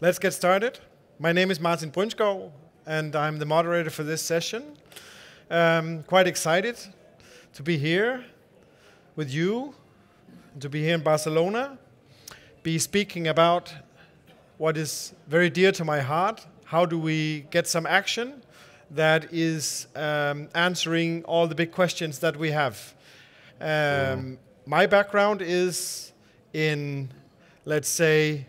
Let's get started. My name is Martin Brynskov, and I'm the moderator for this session. Quite excited to be here with you, to be here in Barcelona, be speaking about what is very dear to my heart. How do we get some action that is answering all the big questions that we have? My background is in, let's say,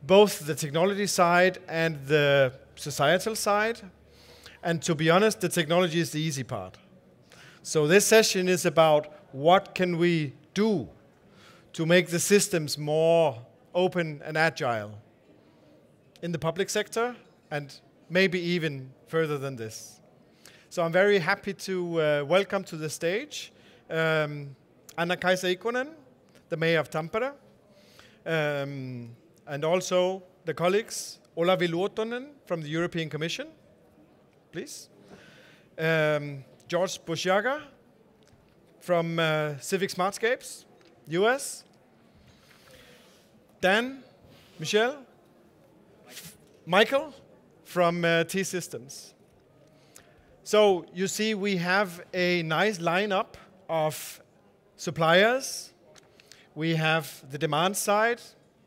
both the technology side and the societal side. And to be honest, the technology is the easy part. So this session is about what can we do to make the systems more open and agile in the public sector, and maybe even further than this. So I'm very happy to welcome to the stage Anna-Kaisa Ikonen, the Mayor of Tampere, and also the colleagues Olavi Luotonen from the European Commission, please. Burciaga from CIVIQ Smartscapes, US. Dan, Michel, Michael from T-Systems. So you see we have a nice lineup of suppliers. We have the demand side.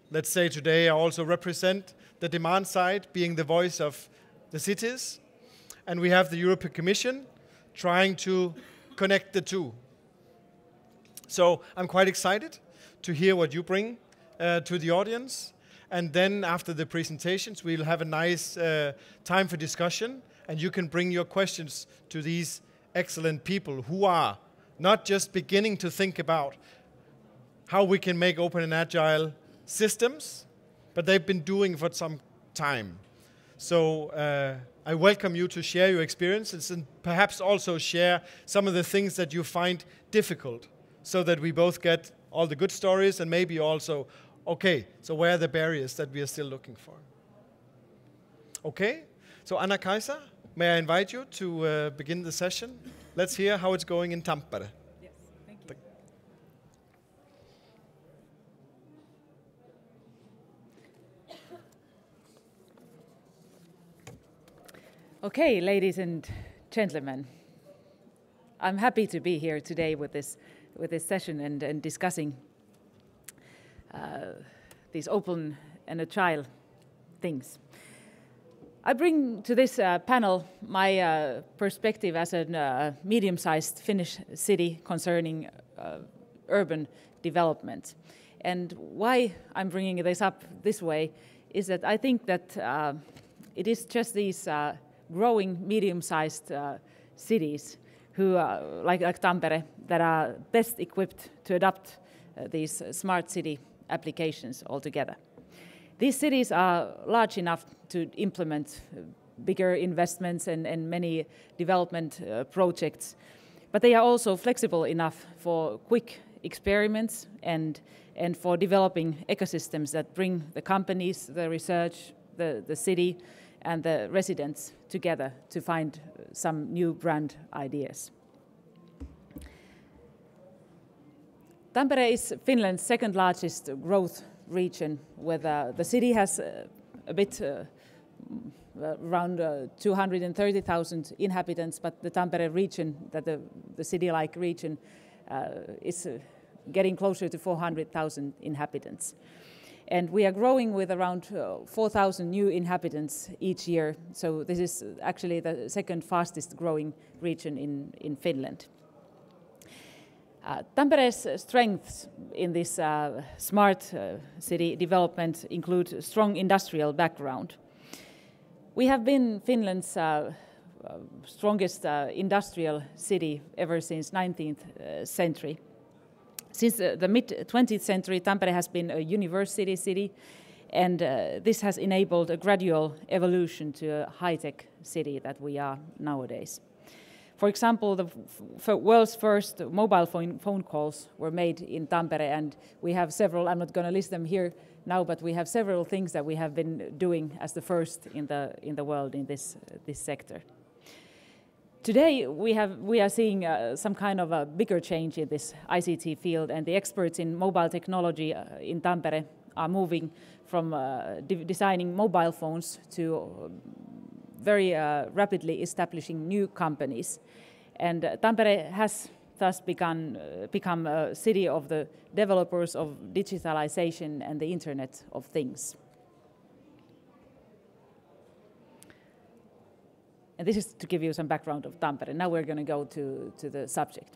Let's say today I also represent the demand side, being the voice of the cities. And we have the European Commission trying to connect the two. So I'm quite excited to hear what you bring to the audience. And then after the presentations, we'll have a nice time for discussion. And you can bring your questions to these excellent people who are not just beginning to think about how we can make open and agile systems, but they've been doing for some time. So I welcome you to share your experiences and perhaps also share some of the things that you find difficult, so that we both get all the good stories and maybe also, okay, so where are the barriers that we are still looking for? Okay, so Anna-Kaisa, may I invite you to begin the session? Let's hear how it's going in Tampere. Yes, thank you. Okay, ladies and gentlemen, I'm happy to be here today with this session and discussing these open and agile things. I bring to this panel my perspective as a medium-sized Finnish city concerning urban development. And why I'm bringing this up this way is that I think that it is just these growing medium-sized cities who, like Tampere, that are best equipped to adopt these smart city applications altogether. These cities are large enough to implement bigger investments and many development projects, but they are also flexible enough for quick experiments and for developing ecosystems that bring the companies, the research, the city, and the residents together to find some new brand ideas. Tampere is Finland's second largest growth region, where the city has a bit around 230,000 inhabitants, but the Tampere region, the city-like region, is getting closer to 400,000 inhabitants. And we are growing with around 4,000 new inhabitants each year, so this is actually the second fastest growing region in Finland. Tampere's strengths in this smart city development include strong industrial background. We have been Finland's strongest industrial city ever since 19th century. Since the mid-20th century, Tampere has been a university city, and this has enabled a gradual evolution to a high-tech city that we are nowadays. For example, the world's first mobile phone calls were made in Tampere, and we have several, I'm not going to list them here now, but we have several things that we have been doing as the first in the world in this sector. Today we are seeing some kind of a bigger change in this ICT field, and the experts in mobile technology in Tampere are moving from designing mobile phones to very rapidly establishing new companies. And Tampere has thus become a city of the developers of digitalization and the Internet of Things. And this is to give you some background of Tampere. Now we're going to go to the subject.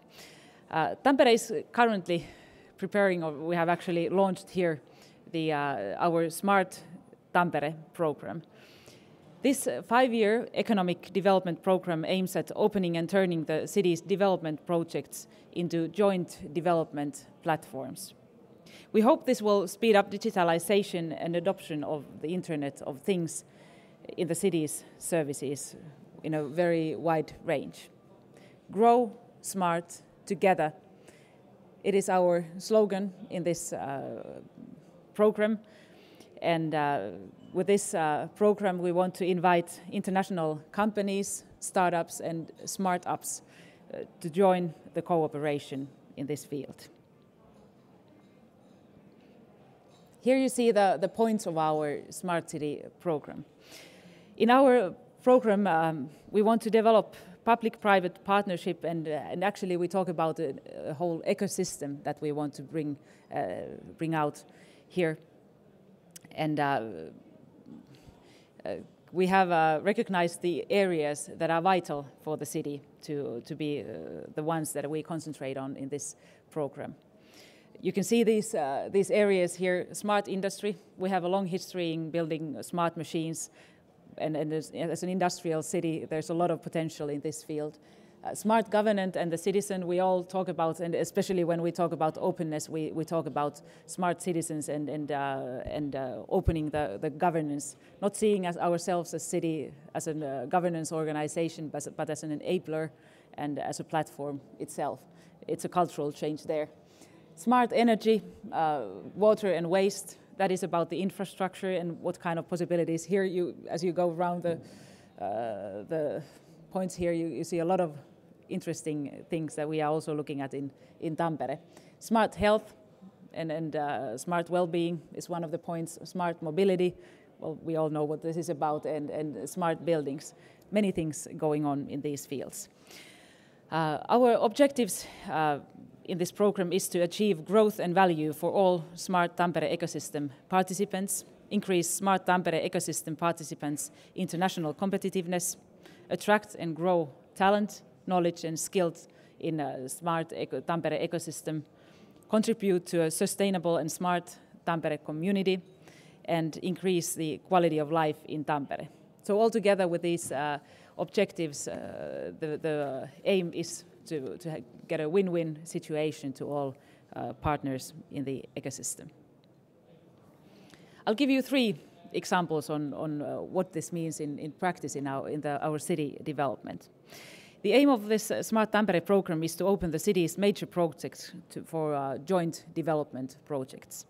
Tampere is currently preparing, or we have actually launched here, our Smart Tampere program. This 5-year economic development program aims at opening and turning the city's development projects into joint development platforms. We hope this will speed up digitalization and adoption of the Internet of Things in the city's services in a very wide range. Grow smart together. It is our slogan in this program. And with this program, we want to invite international companies, startups, and smart-ups to join the cooperation in this field. Here you see the points of our Smart City program. In our program, we want to develop public-private partnership, and actually we talk about a whole ecosystem that we want to bring out here. And we have recognized the areas that are vital for the city to be the ones that we concentrate on in this program. You can see these areas here. Smart industry. We have a long history in building smart machines, and as an industrial city, there's a lot of potential in this field. Smart government and the citizen, we all talk about, and especially when we talk about openness, we talk about smart citizens and opening the governance, not seeing as ourselves as city as a governance organization, but as an enabler and as a platform itself. It's a cultural change there. Smart energy, water and waste, that is about the infrastructure and what kind of possibilities. Here, as you go around the points here, you see a lot of interesting things that we are also looking at in Tampere. Smart health and smart well-being is one of the points. Smart mobility, well, we all know what this is about, and smart buildings. Many things going on in these fields. Our objectives in this program is to achieve growth and value for all Smart Tampere ecosystem participants, increase Smart Tampere ecosystem participants' international competitiveness, attract and grow talent, knowledge and skills in a smart Tampere ecosystem, contribute to a sustainable and smart Tampere community, and increase the quality of life in Tampere. So altogether with these objectives, the aim is to get a win-win situation to all partners in the ecosystem. I'll give you 3 examples on what this means in practice in our city development. The aim of this Smart Tampere program is to open the city's major projects for joint development projects.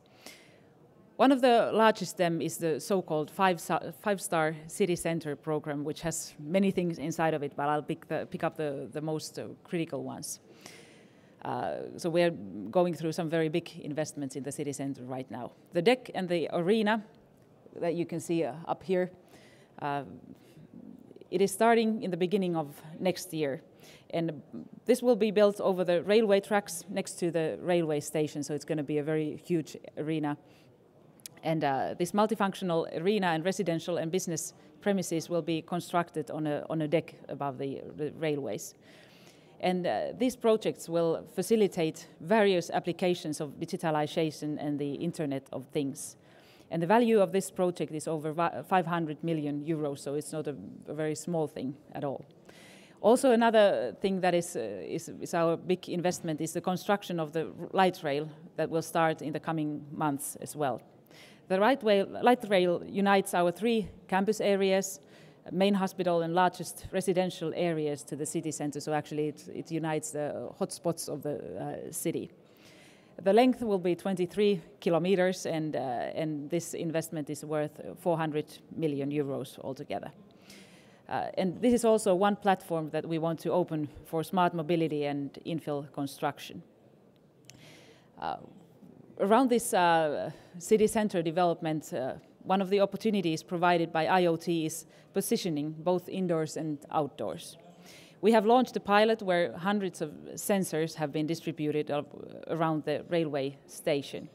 One of the largest them is the so-called five-star city center program, which has many things inside of it, but I'll pick up the most critical ones. So we're going through some very big investments in the city center right now. The deck and the arena that you can see up here, it is starting in the beginning of next year. And this will be built over the railway tracks next to the railway station, so it's going to be a very huge arena. And this multifunctional arena and residential and business premises will be constructed on a deck above the railways. And these projects will facilitate various applications of digitalization and the Internet of Things. And the value of this project is over 500 million euros, so it's not a very small thing at all. Also, another thing that is our big investment is the construction of the light rail that will start in the coming months as well. The light rail unites our 3 campus areas, main hospital and largest residential areas to the city center, so actually it unites the hotspots of the city. The length will be 23 kilometers, and this investment is worth 400 million euros altogether. And this is also one platform that we want to open for smart mobility and infill construction. Around this city center development, one of the opportunities provided by IoT is positioning, both indoors and outdoors. We have launched a pilot where hundreds of sensors have been distributed around the railway station.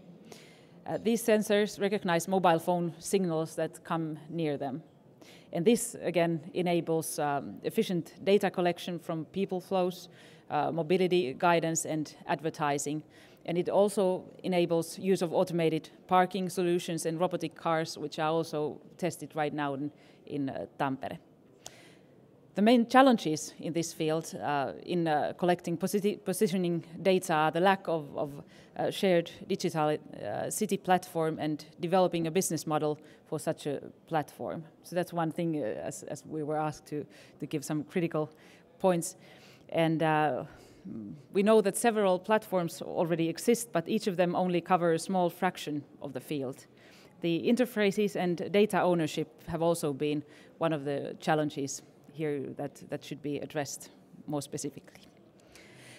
These sensors recognize mobile phone signals that come near them. And this, again, enables efficient data collection from people flows, mobility guidance and advertising. And it also enables use of automated parking solutions and robotic cars, which are also tested right now in Tampere. The main challenges in this field in collecting positioning data are the lack of shared digital city platform and developing a business model for such a platform. So that's one thing, as we were asked to give some critical points. And we know that several platforms already exist, but each of them only cover a small fraction of the field. The interfaces and data ownership have also been one of the challenges here that should be addressed more specifically.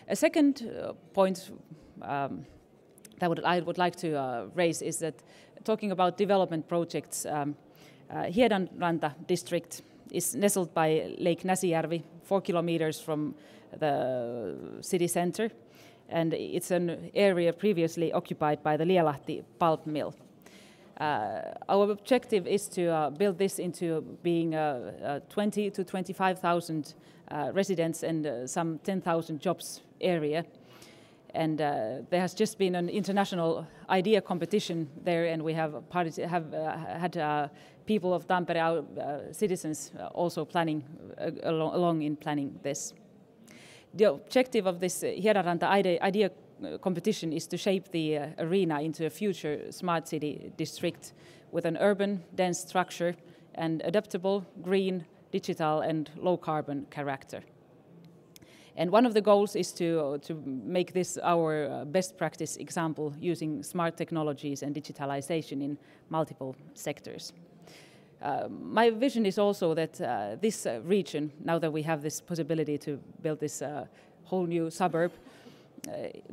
A second point that I would like to raise is that talking about development projects, Hiedanranta district is nestled by Lake Näsijärvi, 4 kilometers from the city center, and it's an area previously occupied by the Lielahti pulp mill. Our objective is to build this into being 20 to 25,000 residents and some 10,000 jobs area. And there has just been an international idea competition there, and we have had people of Tampere, our citizens, also planning along in planning this. The objective of this Hiedanranta idea competition is to shape the arena into a future smart city district with an urban, dense structure and adaptable, green, digital and low carbon character. And one of the goals is to make this our best practice example using smart technologies and digitalization in multiple sectors. My vision is also that this region, now that we have this possibility to build this whole new suburb,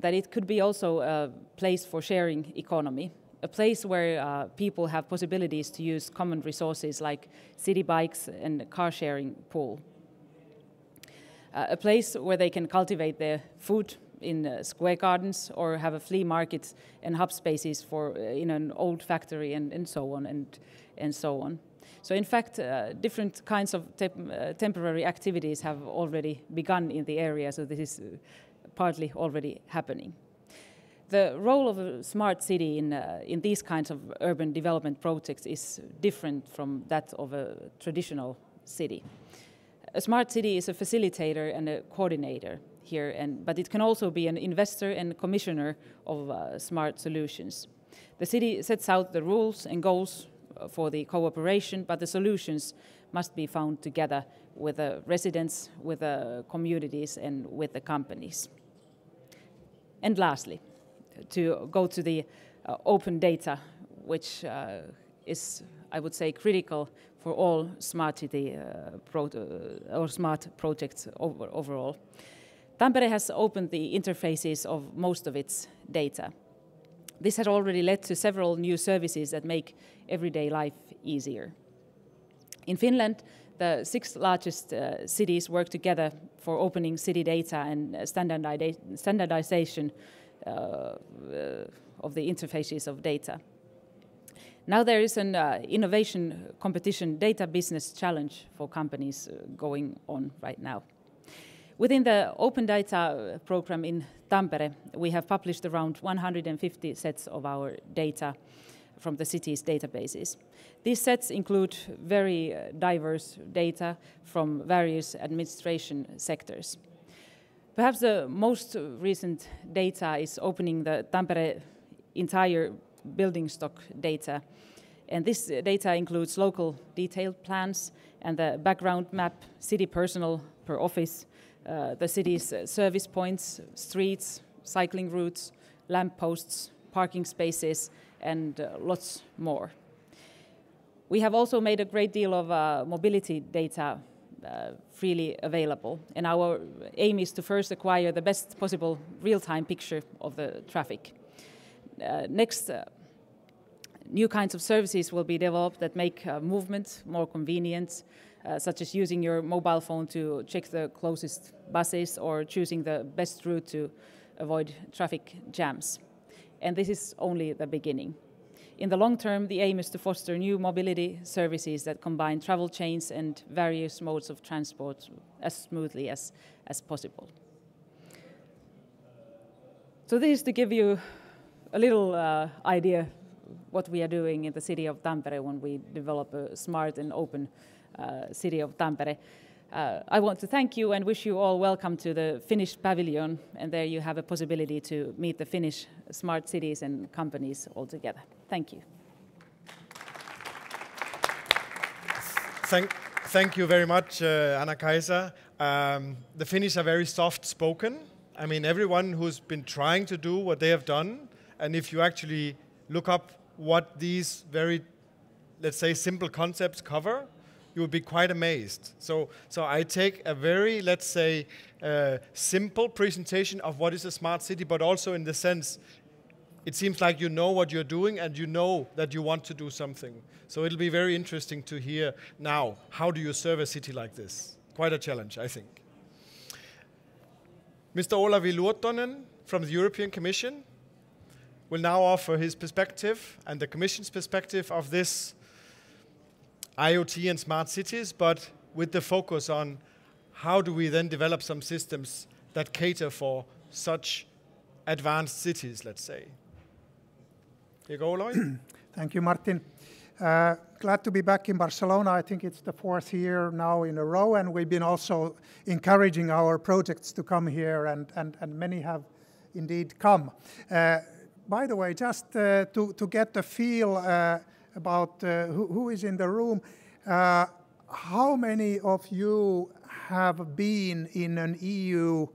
that it could be also a place for sharing economy, a place where people have possibilities to use common resources like city bikes and car sharing pool. A place where they can cultivate their food in square gardens or have a flea market and hub spaces for in an old factory and so on and so on. So in fact, different kinds of temporary activities have already begun in the area, so this is partly already happening. The role of a smart city in these kinds of urban development projects is different from that of a traditional city. A smart city is a facilitator and a coordinator here, but it can also be an investor and commissioner of smart solutions. The city sets out the rules and goals for the cooperation, but the solutions must be found together with the residents, with the communities and with the companies. And lastly, to go to the open data, which is, I would say, critical for all smart city or smart projects overall. Tampere has opened the interfaces of most of its data. This has already led to several new services that make everyday life easier. In Finland, the 6 largest cities work together for opening city data and standardization of the interfaces of data. Now there is an innovation competition data business challenge for companies going on right now. Within the Open Data program in Tampere, we have published around 150 sets of our data from the city's databases. These sets include very diverse data from various administration sectors. Perhaps the most recent data is opening the Tampere entire building stock data. And this data includes local detailed plans and the background map, city personnel per office, the city's service points, streets, cycling routes, lampposts, parking spaces, and lots more. We have also made a great deal of mobility data freely available, and our aim is to first acquire the best possible real-time picture of the traffic. next new kinds of services will be developed that make movement more convenient, such as using your mobile phone to check the closest buses or choosing the best route to avoid traffic jams. And this is only the beginning. In the long term, the aim is to foster new mobility services that combine travel chains and various modes of transport as smoothly as possible. So this is to give you a little idea what we are doing in the city of Tampere when we develop a smart and open city of Tampere. I want to thank you and wish you all welcome to the Finnish pavilion, and there you have a possibility to meet the Finnish smart cities and companies all together. Thank you. Thank you very much, Anna-Kaisa. The Finnish are very soft-spoken. I mean, everyone who's been trying to do what they have done, and if you actually look up what these very, let's say, simple concepts cover, you will be quite amazed. So I take a very, let's say, simple presentation of what is a smart city, but also in the sense, it seems like you know what you're doing and you know that you want to do something. So it'll be very interesting to hear now, how do you serve a city like this? Quite a challenge, I think. Mr. Olavi Luotonen from the European Commission will now offer his perspective and the Commission's perspective of this IoT and smart cities, but with the focus on how do we then develop some systems that cater for such advanced cities, let's say. Here you go, Olavi. Thank you, Martin. Glad to be back in Barcelona. I think it's the 4th year now in a row, and we've been also encouraging our projects to come here, and many have indeed come. By the way, just to get the feel about who is in the room, how many of you have been in an EU-funded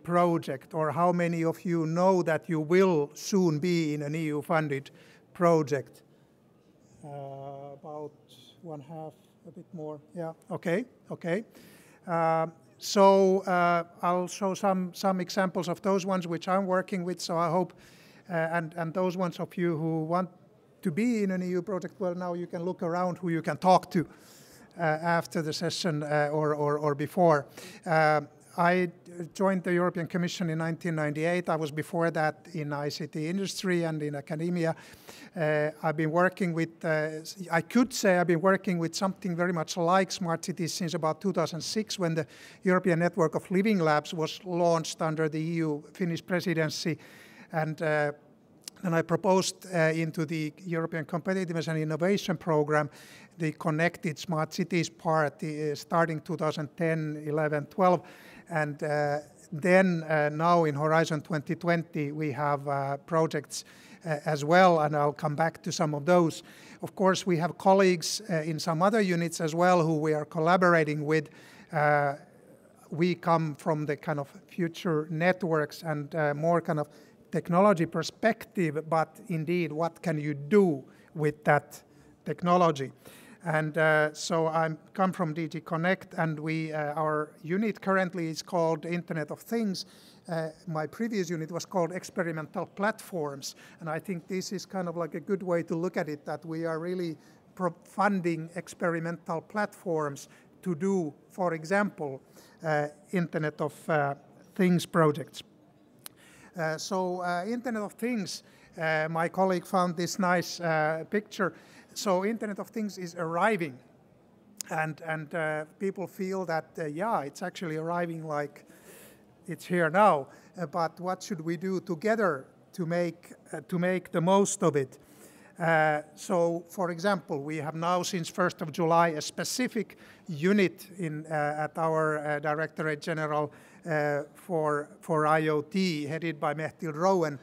project, or how many of you know that you will soon be in an EU-funded project? About 1/2, a bit more. Yeah, okay. So I'll show some examples of those ones which I'm working with. So I hope, and those ones of you who want to be in an EU project, well, now you can look around who you can talk to after the session or before. I joined the European Commission in 1998. I was before that in ICT industry and in academia. I've been working with, I could say I've been working with something very much like smart cities since about 2006, when the European Network of Living Labs was launched under the EU Finnish presidency. And I proposed into the European Competitiveness and Innovation Program the Connected Smart Cities part starting 2010, 11, 12. And then now in Horizon 2020 we have projects as well, and I'll come back to some of those. Of course, we have colleagues in some other units as well who we are collaborating with. We come from the kind of future networks and more kind of technology perspective, but indeed, what can you do with that technology? And so I come from DG Connect, and our unit currently is called Internet of Things. My previous unit was called Experimental Platforms, and I think this is kind of like a good way to look at it, that we are really funding experimental platforms to do, for example, Internet of Things projects. So Internet of Things, my colleague found this nice picture. So Internet of Things is arriving, and people feel that, yeah, it's actually arriving like it's here now, but what should we do together to make the most of it? So, for example, we have now since 1st of July a specific unit at our Directorate General for IoT, headed by Mehtil Rowan,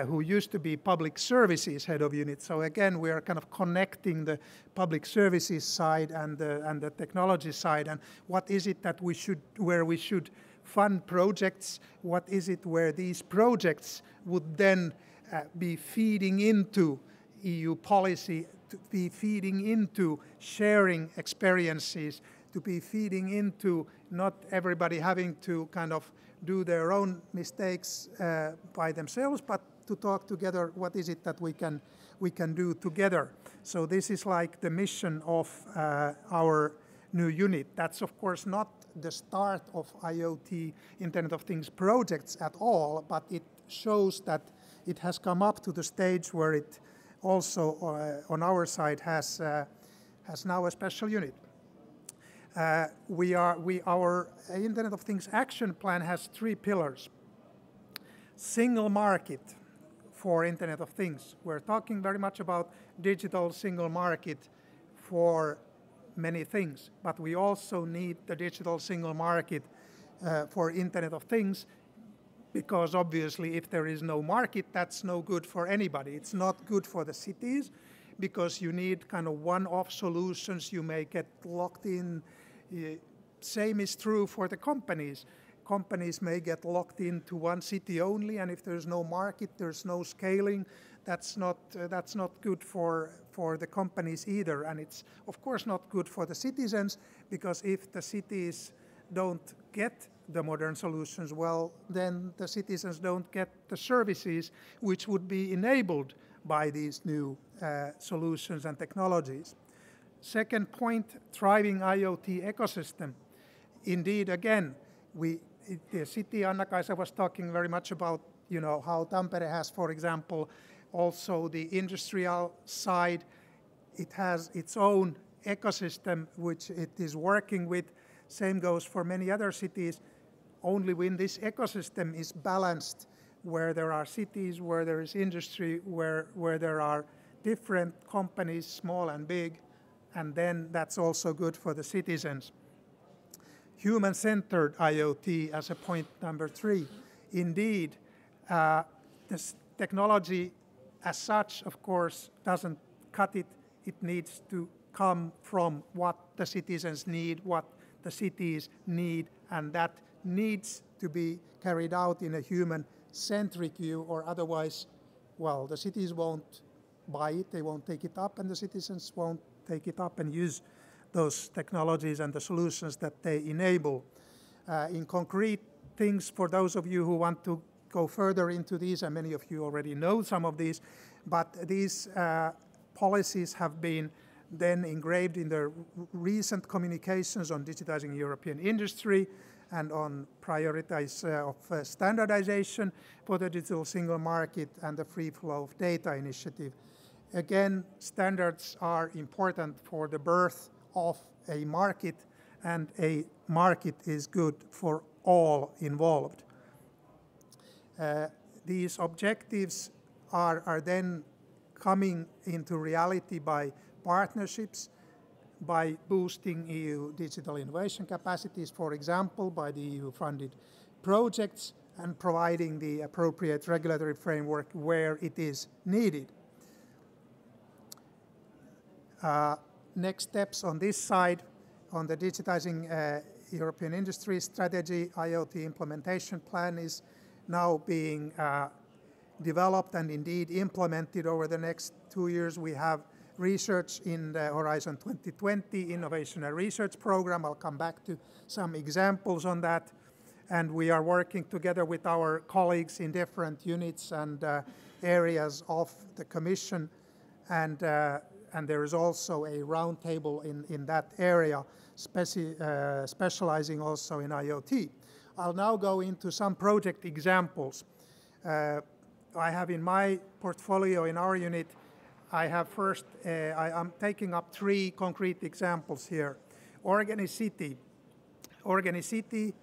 who used to be Public Services Head of Unit. So again, we are kind of connecting the public services side and the technology side. And what is it that where we should fund projects? What is it where these projects would then be feeding into EU policy, to be feeding into sharing experiences, to be feeding into not everybody having to kind of do their own mistakes by themselves, but to talk together. What is it that we can do together? So this is like the mission of our new unit. That's of course not the start of IoT Internet of Things projects at all, but it shows that it has come up to the stage where it also on our side has now a special unit. Our Internet of Things action plan has 3 pillars. Single market for Internet of Things. We're talking very much about digital single market for many things, but we also need the digital single market for Internet of Things, because obviously if there is no market, that's no good for anybody. It's not good for the cities, because you need kind of one-off solutions. You may get locked in. Same is true for the companies. Companies may get locked into one city only, and if there's no market, there's no scaling. That's not good for the companies either, and it's of course not good for the citizens, because if the cities don't get the modern solutions, well, then the citizens don't get the services which would be enabled by these new solutions and technologies. Second point, thriving IoT ecosystem. Indeed, again, the city Anna-Kaisa was talking very much about, how Tampere has, for example, also the industrial side. It has its own ecosystem which it is working with. Same goes for many other cities. Only when this ecosystem is balanced, where there are cities, where there is industry, where there are different companies, small and big, and then that's also good for the citizens. Human-centered IoT as a point number 3. Indeed, this technology as such, of course, doesn't cut it. It needs to come from what the citizens need, what the cities need, and that needs to be carried out in a human-centric view, or otherwise, well, the cities won't buy it, they won't take it up, and the citizens won't take it up and use those technologies and the solutions that they enable. In concrete things, for those of you who want to go further into these, and many of you already know some of these, but these policies have been then engraved in the recent communications on digitizing European industry and on prioritize of standardization for the digital single market and the free flow of data initiative. Again, standards are important for the birth of a market, and a market is good for all involved. These objectives are then coming into reality by partnerships, by boosting EU digital innovation capacities, for example, by the EU-funded projects, and providing the appropriate regulatory framework where it is needed. Next steps on this side, on the digitizing European industry strategy, IoT Implementation Plan is now being developed and indeed implemented over the next 2 years. We have research in the Horizon 2020 Innovation and Research Program. I'll come back to some examples on that. And we are working together with our colleagues in different units and areas of the Commission. And there is also a roundtable in that area, specializing also in IoT. I'll now go into some project examples. I have in my portfolio in our unit, I have first, I'm taking up 3 concrete examples here. Organicity. Organicity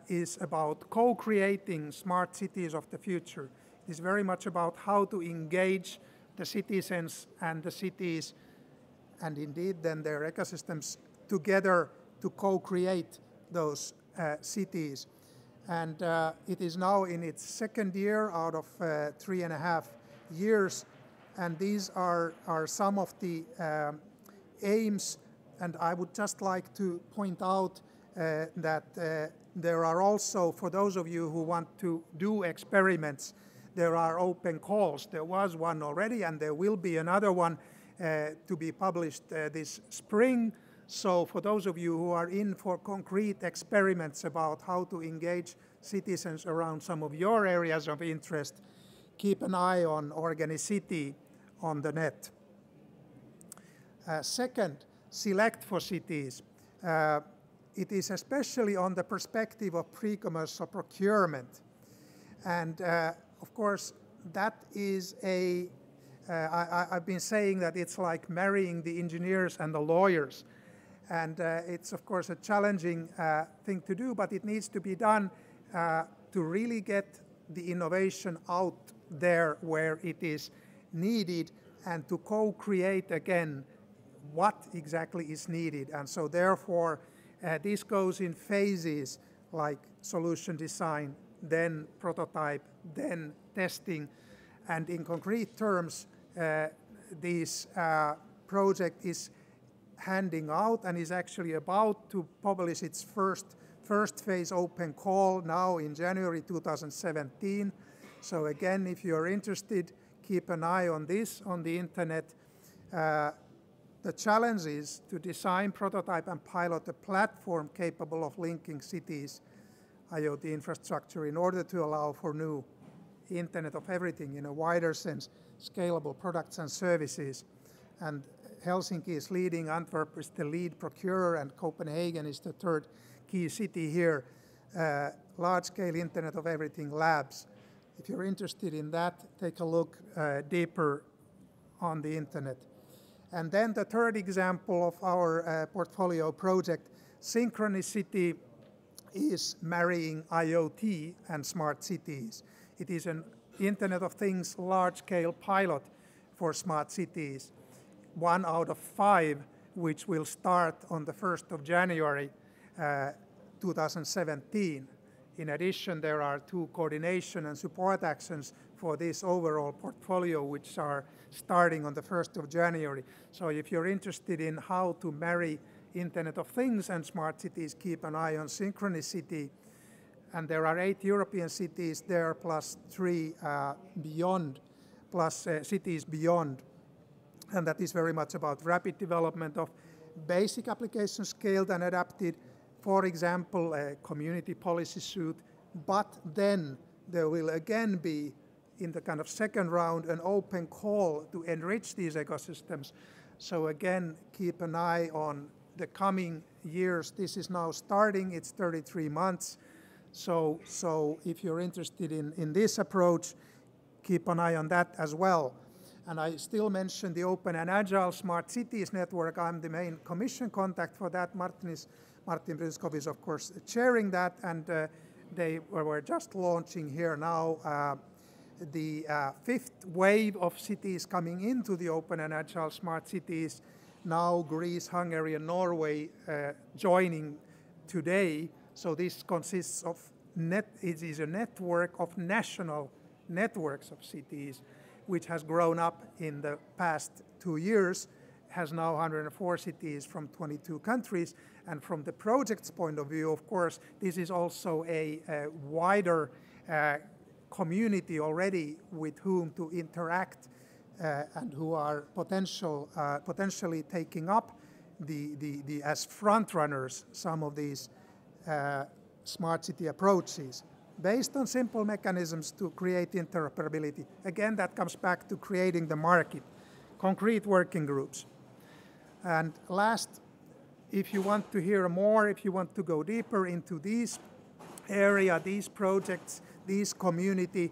is about co-creating smart cities of the future. It's very much about how to engage the citizens and the cities, and indeed then their ecosystems together to co-create those cities. And it is now in its 2nd year out of 3.5 years. And these are some of the aims. And I would just like to point out that there are also, for those of you who want to do experiments, there are open calls. There was one already, and there will be another one to be published this spring. So for those of you who are in for concrete experiments about how to engage citizens around some of your areas of interest, keep an eye on Organicity on the net. Second, select for cities. It is especially on the perspective of pre-commercial procurement. And of course, that is I've been saying that it's like marrying the engineers and the lawyers. And it's of course a challenging thing to do, but it needs to be done to really get the innovation out there where it is needed and to co-create again what exactly is needed. And so therefore, this goes in phases like solution design, then prototype, then testing. And in concrete terms, this project is handing out and is actually about to publish its first phase open call now in January 2017. So again, if you're interested, keep an eye on this on the internet. The challenge is to design, prototype, and pilot a platform capable of linking cities' IoT infrastructure in order to allow for new Internet of Everything in a wider sense, scalable products and services. And Helsinki is leading, Antwerp is the lead procurer, and Copenhagen is the third key city here. Large-scale Internet of Everything labs. If you're interested in that, take a look deeper on the internet. And then the third example of our portfolio project, Synchronicity, is marrying IoT and smart cities. It is an Internet of Things large-scale pilot for smart cities, 1 out of 5, which will start on the 1st of January 2017. In addition, there are 2 coordination and support actions for this overall portfolio, which are starting on the 1st of January. So if you're interested in how to marry Internet of Things and smart cities, keep an eye on Synchronicity. And there are 8 European cities there, plus 3 beyond, plus cities beyond. And that is very much about rapid development of basic applications scaled and adapted. For example, a community policy suite, but then there will again be, in the kind of second round, an open call to enrich these ecosystems. So again, keep an eye on the coming years. This is now starting, it's 33 months. So if you're interested in this approach, keep an eye on that as well. And I still mention the Open and Agile Smart Cities Network. I'm the main commission contact for that. Martin Brynskov is, of course, chairing that, and they were just launching here now the 5th wave of cities coming into the Open and Agile Smart Cities. Now Greece, Hungary, and Norway joining today. So this consists of it is a network of national networks of cities, which has grown up in the past 2 years, has now 104 cities from 22 countries. And from the project's point of view, of course, this is also a wider community already with whom to interact and who are potentially taking up as front runners some of these smart city approaches based on simple mechanisms to create interoperability. Again, that comes back to creating the market, concrete working groups. And last, if you want to hear more, if you want to go deeper into these area, these projects, this community,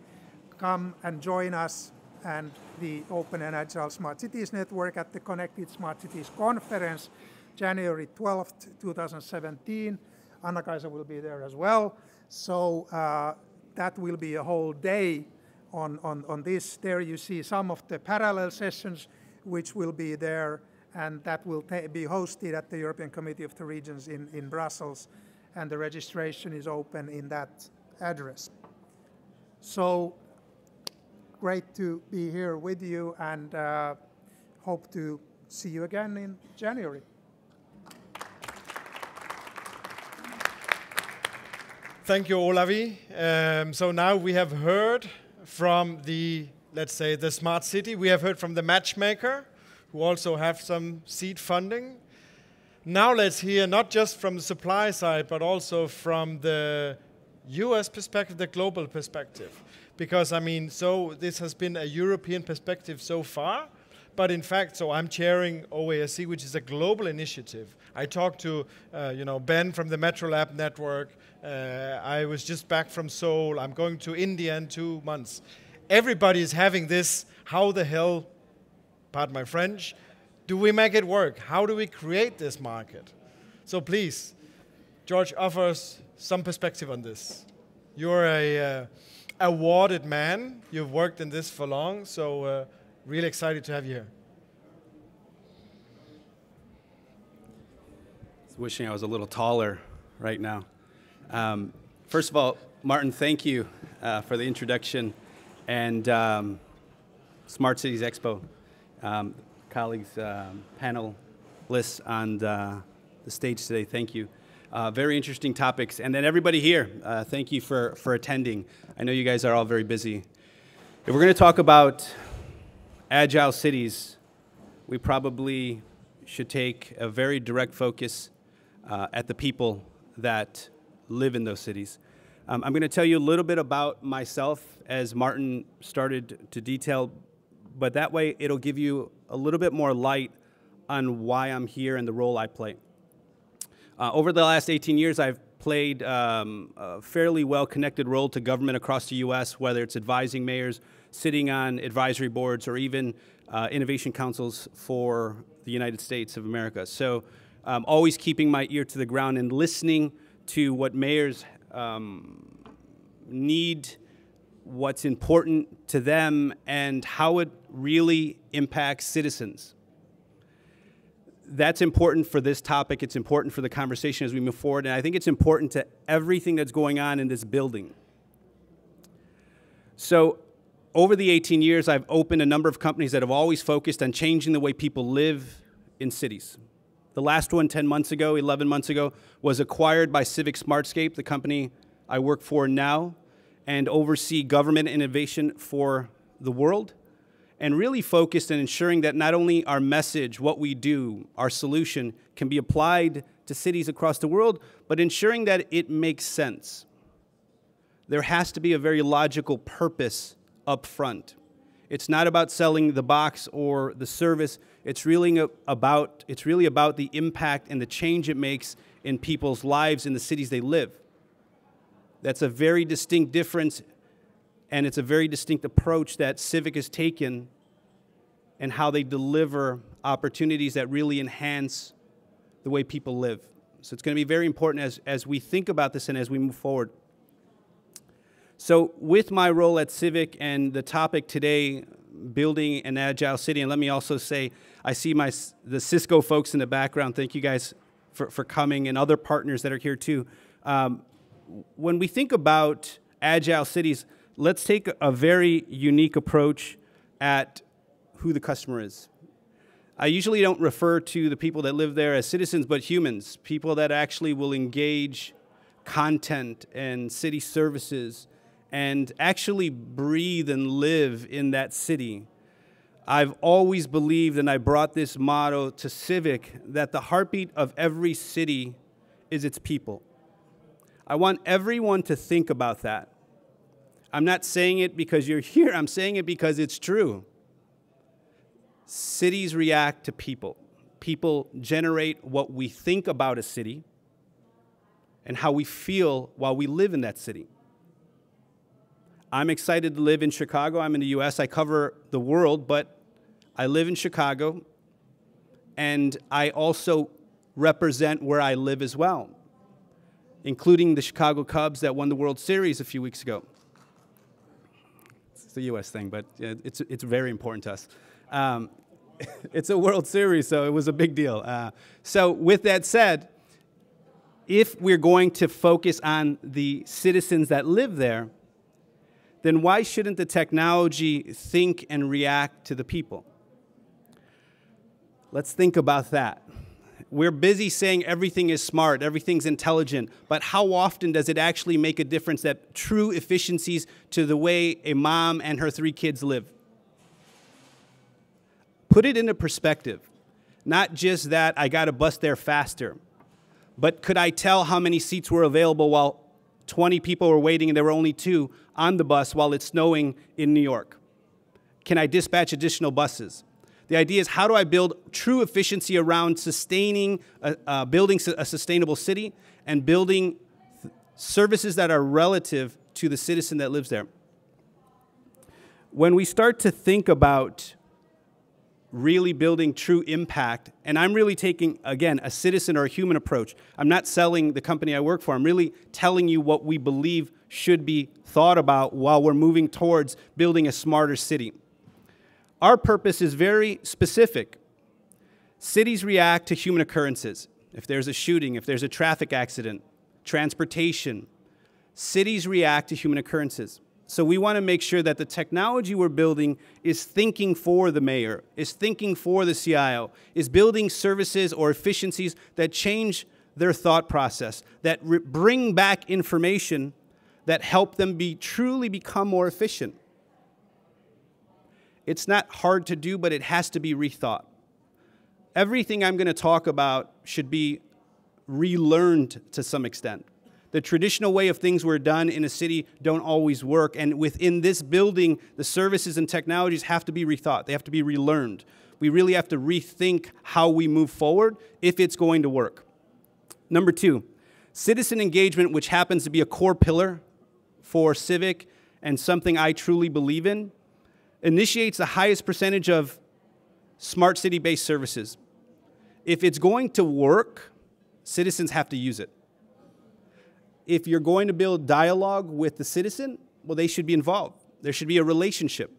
come and join us and the Open and Agile Smart Cities Network at the Connected Smart Cities Conference, January 12th, 2017. Anna-Kaisa will be there as well. So that will be a whole day on this. There you see some of the parallel sessions which will be there, and that will be hosted at the European Committee of the Regions in Brussels, and the registration is open in that address. So great to be here with you, and hope to see you again in January. Thank you, Olavi. So now we have heard from the, let's say, the smart city. We have heard from the matchmaker, who also have some seed funding. Now let's hear not just from the supply side, but also from the US perspective, the global perspective. because I mean, so this has been a European perspective so far, but in fact, so I'm chairing OASC, which is a global initiative. I talked to, Ben from the Metro Lab Network. I was just back from Seoul. I'm going to India in 2 months. Everybody is having this, how the hell, pardon my French, do we make it work? How do we create this market? So please, George, offer us some perspective on this. You're a awarded man. You've worked in this for long, so really excited to have you here. Wishing I was a little taller right now. First of all, Martin, thank you for the introduction, and Smart Cities Expo, colleagues, panelists on the stage today, thank you. Very interesting topics, and then everybody here, thank you for attending. I know you guys are all very busy. If we're going to talk about agile cities, we probably should take a very direct focus at the people that live in those cities. I'm going to tell you a little bit about myself, as Martin started to detail, but that way it'll give you a little bit more light on why I'm here and the role I play. Over the last 18 years, I've played a fairly well-connected role to government across the U.S., whether it's advising mayors, sitting on advisory boards, or even innovation councils for the United States of America. So always keeping my ear to the ground and listening to what mayors need, what's important to them, and how it really impacts citizens. That's important for this topic. It's important for the conversation as we move forward, and I think it's important to everything that's going on in this building. So over the 18 years, I've opened a number of companies that have always focused on changing the way people live in cities. The last one 10 months ago, 11 months ago, was acquired by CIVIQ Smartscapes, the company I work for now, and oversee government innovation for the world, and really focused on ensuring that not only our message, what we do, our solution, can be applied to cities across the world, but ensuring that it makes sense. There has to be a very logical purpose up front. It's not about selling the box or the service. It's really about the impact and the change it makes in people's lives in the cities they live. That's a very distinct difference, and it's a very distinct approach that CIVIQ has taken and how they deliver opportunities that really enhance the way people live. So it's going to be very important as we think about this and as we move forward. So with my role at CIVIQ and the topic today, building an agile city, and let me also say, I see the Cisco folks in the background. Thank you guys for coming, and other partners that are here too. When we think about agile cities, let's take a very unique approach at who the customer is. I usually don't refer to the people that live there as citizens, but humans, people that actually will engage content and city services and actually breathe and live in that city. I've always believed, and I brought this motto to CIVIQ, that the heartbeat of every city is its people. I want everyone to think about that. I'm not saying it because you're here, I'm saying it because it's true. Cities react to people. People generate what we think about a city and how we feel while we live in that city. I'm excited to live in Chicago. I'm in the US. I cover the world, but I live in Chicago, and I also represent where I live as well, including the Chicago Cubs that won the World Series a few weeks ago. It's a US thing, but it's very important to us. It's a World Series, so it was a big deal. So with that said, if we're going to focus on the citizens that live there, then why shouldn't the technology think and react to the people? Let's think about that. We're busy saying everything is smart, everything's intelligent, but how often does it actually make a difference, that true efficiencies to the way a mom and her 3 kids live? Put it into perspective. Not just that I got a bus there faster, but could I tell how many seats were available while 20 people were waiting and there were only 2 on the bus while it's snowing in New York? Can I dispatch additional buses? The idea is, how do I build true efficiency around sustaining, building a sustainable city and building services that are relative to the citizen that lives there? When we start to think about really building true impact, and I'm really taking, again, a citizen or a human approach. I'm not selling the company I work for. I'm really telling you what we believe should be thought about while we're moving towards building a smarter city. Our purpose is very specific. Cities react to human occurrences. If there's a shooting, if there's a traffic accident, transportation, cities react to human occurrences. So we want to make sure that the technology we're building is thinking for the mayor, is thinking for the CIO, is building services or efficiencies that change their thought process, that bring back information that help them truly become more efficient. It's not hard to do, but it has to be rethought. Everything I'm going to talk about should be relearned to some extent. The traditional way of things were done in a city don't always work, and within this building, the services and technologies have to be rethought. They have to be relearned. We really have to rethink how we move forward if it's going to work. Number 2, citizen engagement, which happens to be a core pillar for CIVIQ and something I truly believe in, initiates the highest percentage of smart city-based services. If it's going to work, citizens have to use it. If you're going to build dialogue with the citizen, well, they should be involved. There should be a relationship.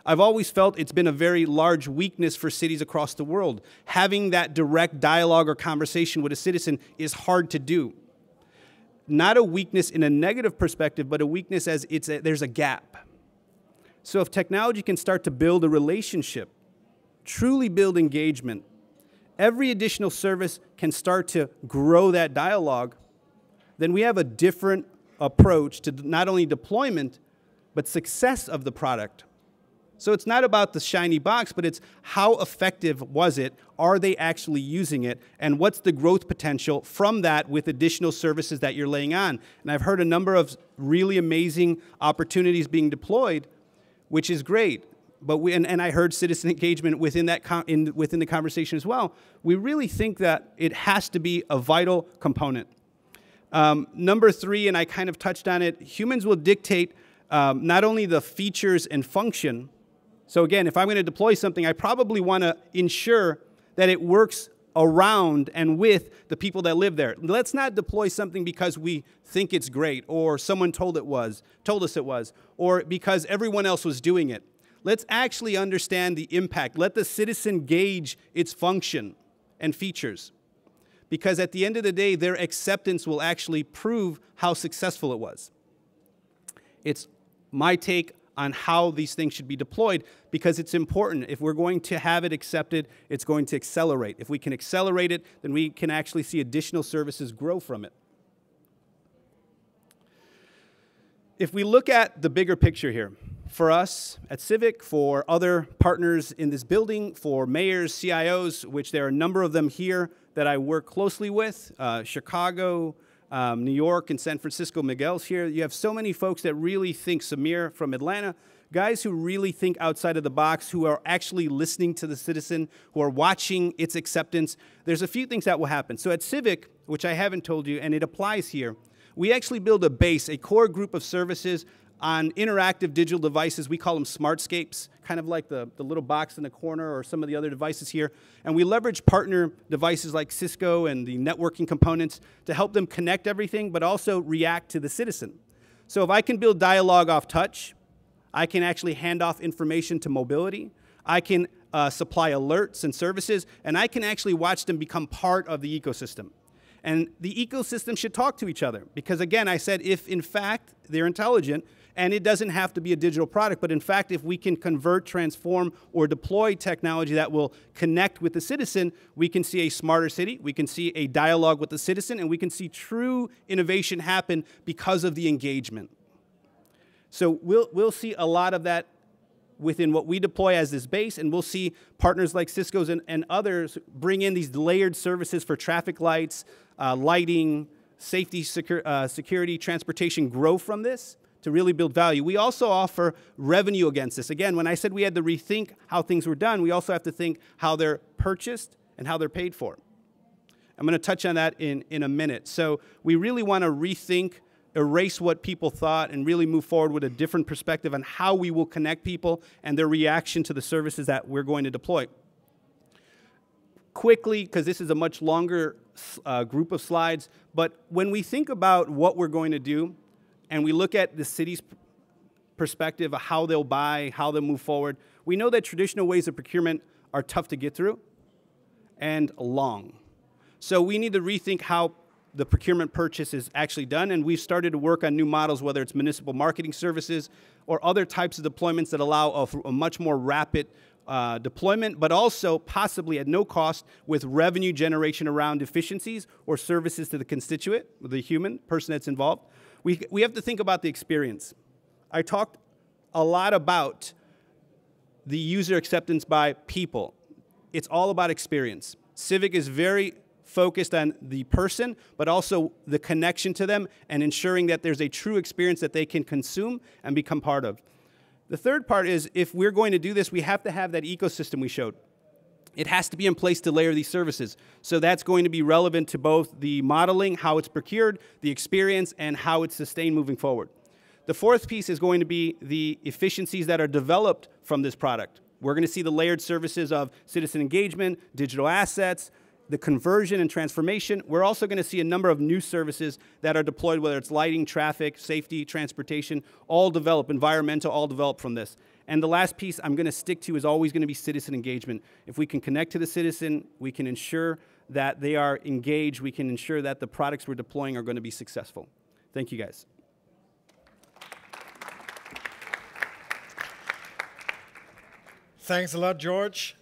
I've always felt it's been a very large weakness for cities across the world. Having that direct dialogue or conversation with a citizen is hard to do. Not a weakness in a negative perspective, but a weakness as there's a gap. So if technology can start to build a relationship, truly build engagement, every additional service can start to grow that dialogue, then we have a different approach to not only deployment, but success of the product. So it's not about the shiny box, but it's how effective was it? Are they actually using it? And what's the growth potential from that with additional services that you're laying on? And I've heard a number of really amazing opportunities being deployed, which is great. But and I heard citizen engagement within within the conversation as well. We really think that it has to be a vital component. Number 3, and I kind of touched on it, humans will dictate not only the features and function. So again, if I'm going to deploy something, I probably want to ensure that it works around and with the people that live there. Let's not deploy something because we think it's great, or someone told us it was, or because everyone else was doing it. Let's actually understand the impact. Let the citizen gauge its function and features. Because at the end of the day, their acceptance will actually prove how successful it was. It's my take on how these things should be deployed, because it's important. If we're going to have it accepted, it's going to accelerate. If we can accelerate it, then we can actually see additional services grow from it. If we look at the bigger picture here, for us at CIVIQ, for other partners in this building, for mayors, CIOs, which there are a number of them here that I work closely with, Chicago, New York, and San Francisco. Miguel's here. You have so many folks that really think, Samir from Atlanta, guys who really think outside of the box, who are actually listening to the citizen, who are watching its acceptance. There's a few things that will happen. So at CIVIQ, which I haven't told you, and it applies here, we actually build a base, a core group of services on interactive digital devices. We call them Smartscapes, kind of like the little box in the corner or some of the other devices here. And we leverage partner devices like Cisco and the networking components to help them connect everything, but also react to the citizen. So if I can build dialogue off touch, I can actually hand off information to mobility. I can supply alerts and services, and I can actually watch them become part of the ecosystem. And the ecosystem should talk to each other. Because again, I said if in fact they're intelligent, and it doesn't have to be a digital product, but in fact, if we can convert, transform, or deploy technology that will connect with the citizen, we can see a smarter city, we can see a dialogue with the citizen, and we can see true innovation happen because of the engagement. So we'll see a lot of that within what we deploy as this base, and we'll see partners like Cisco's and others bring in these layered services for traffic lights, lighting, safety, security, transportation grow from this to really build value. We also offer revenue against this. Again, when I said we had to rethink how things were done, we also have to think how they're purchased and how they're paid for. I'm going to touch on that in a minute. So we really want to rethink, erase what people thought, and really move forward with a different perspective on how we will connect people and their reaction to the services that we're going to deploy. Quickly, because this is a much longer group of slides, but when we think about what we're going to do, and we look at the city's perspective of how they'll buy, how they'll move forward, we know that traditional ways of procurement are tough to get through and long. So we need to rethink how the procurement purchase is actually done, and we've started to work on new models, whether it's municipal marketing services or other types of deployments that allow a much more rapid deployment, but also possibly at no cost with revenue generation around efficiencies or services to the constituent, the human person that's involved. We have to think about the experience. I talked a lot about the user acceptance by people. It's all about experience. CIVIQ is very focused on the person, but also the connection to them and ensuring that there's a true experience that they can consume and become part of. The third part is, if we're going to do this, we have to have that ecosystem we showed. It has to be in place to layer these services. So that's going to be relevant to both the modeling, how it's procured, the experience, and how it's sustained moving forward. The fourth piece is going to be the efficiencies that are developed from this product. We're going to see the layered services of citizen engagement, digital assets, the conversion and transformation. We're also going to see a number of new services that are deployed, whether it's lighting, traffic, safety, transportation, all develop, environmental, all develop from this. And the last piece I'm going to stick to is always going to be citizen engagement. If we can connect to the citizen, we can ensure that they are engaged, we can ensure that the products we're deploying are going to be successful. Thank you, guys. Thanks a lot, George.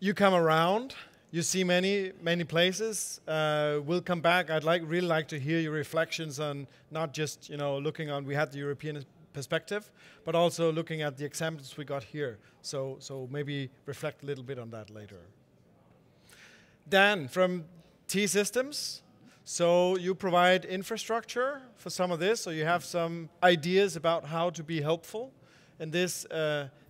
You come around, you see many places. We'll come back. I'd really like to hear your reflections on not just looking on. We had the European perspective, but also looking at the examples we got here. So maybe reflect a little bit on that later. Dan from T-Systems. So you provide infrastructure for some of this. So you have some ideas about how to be helpful in this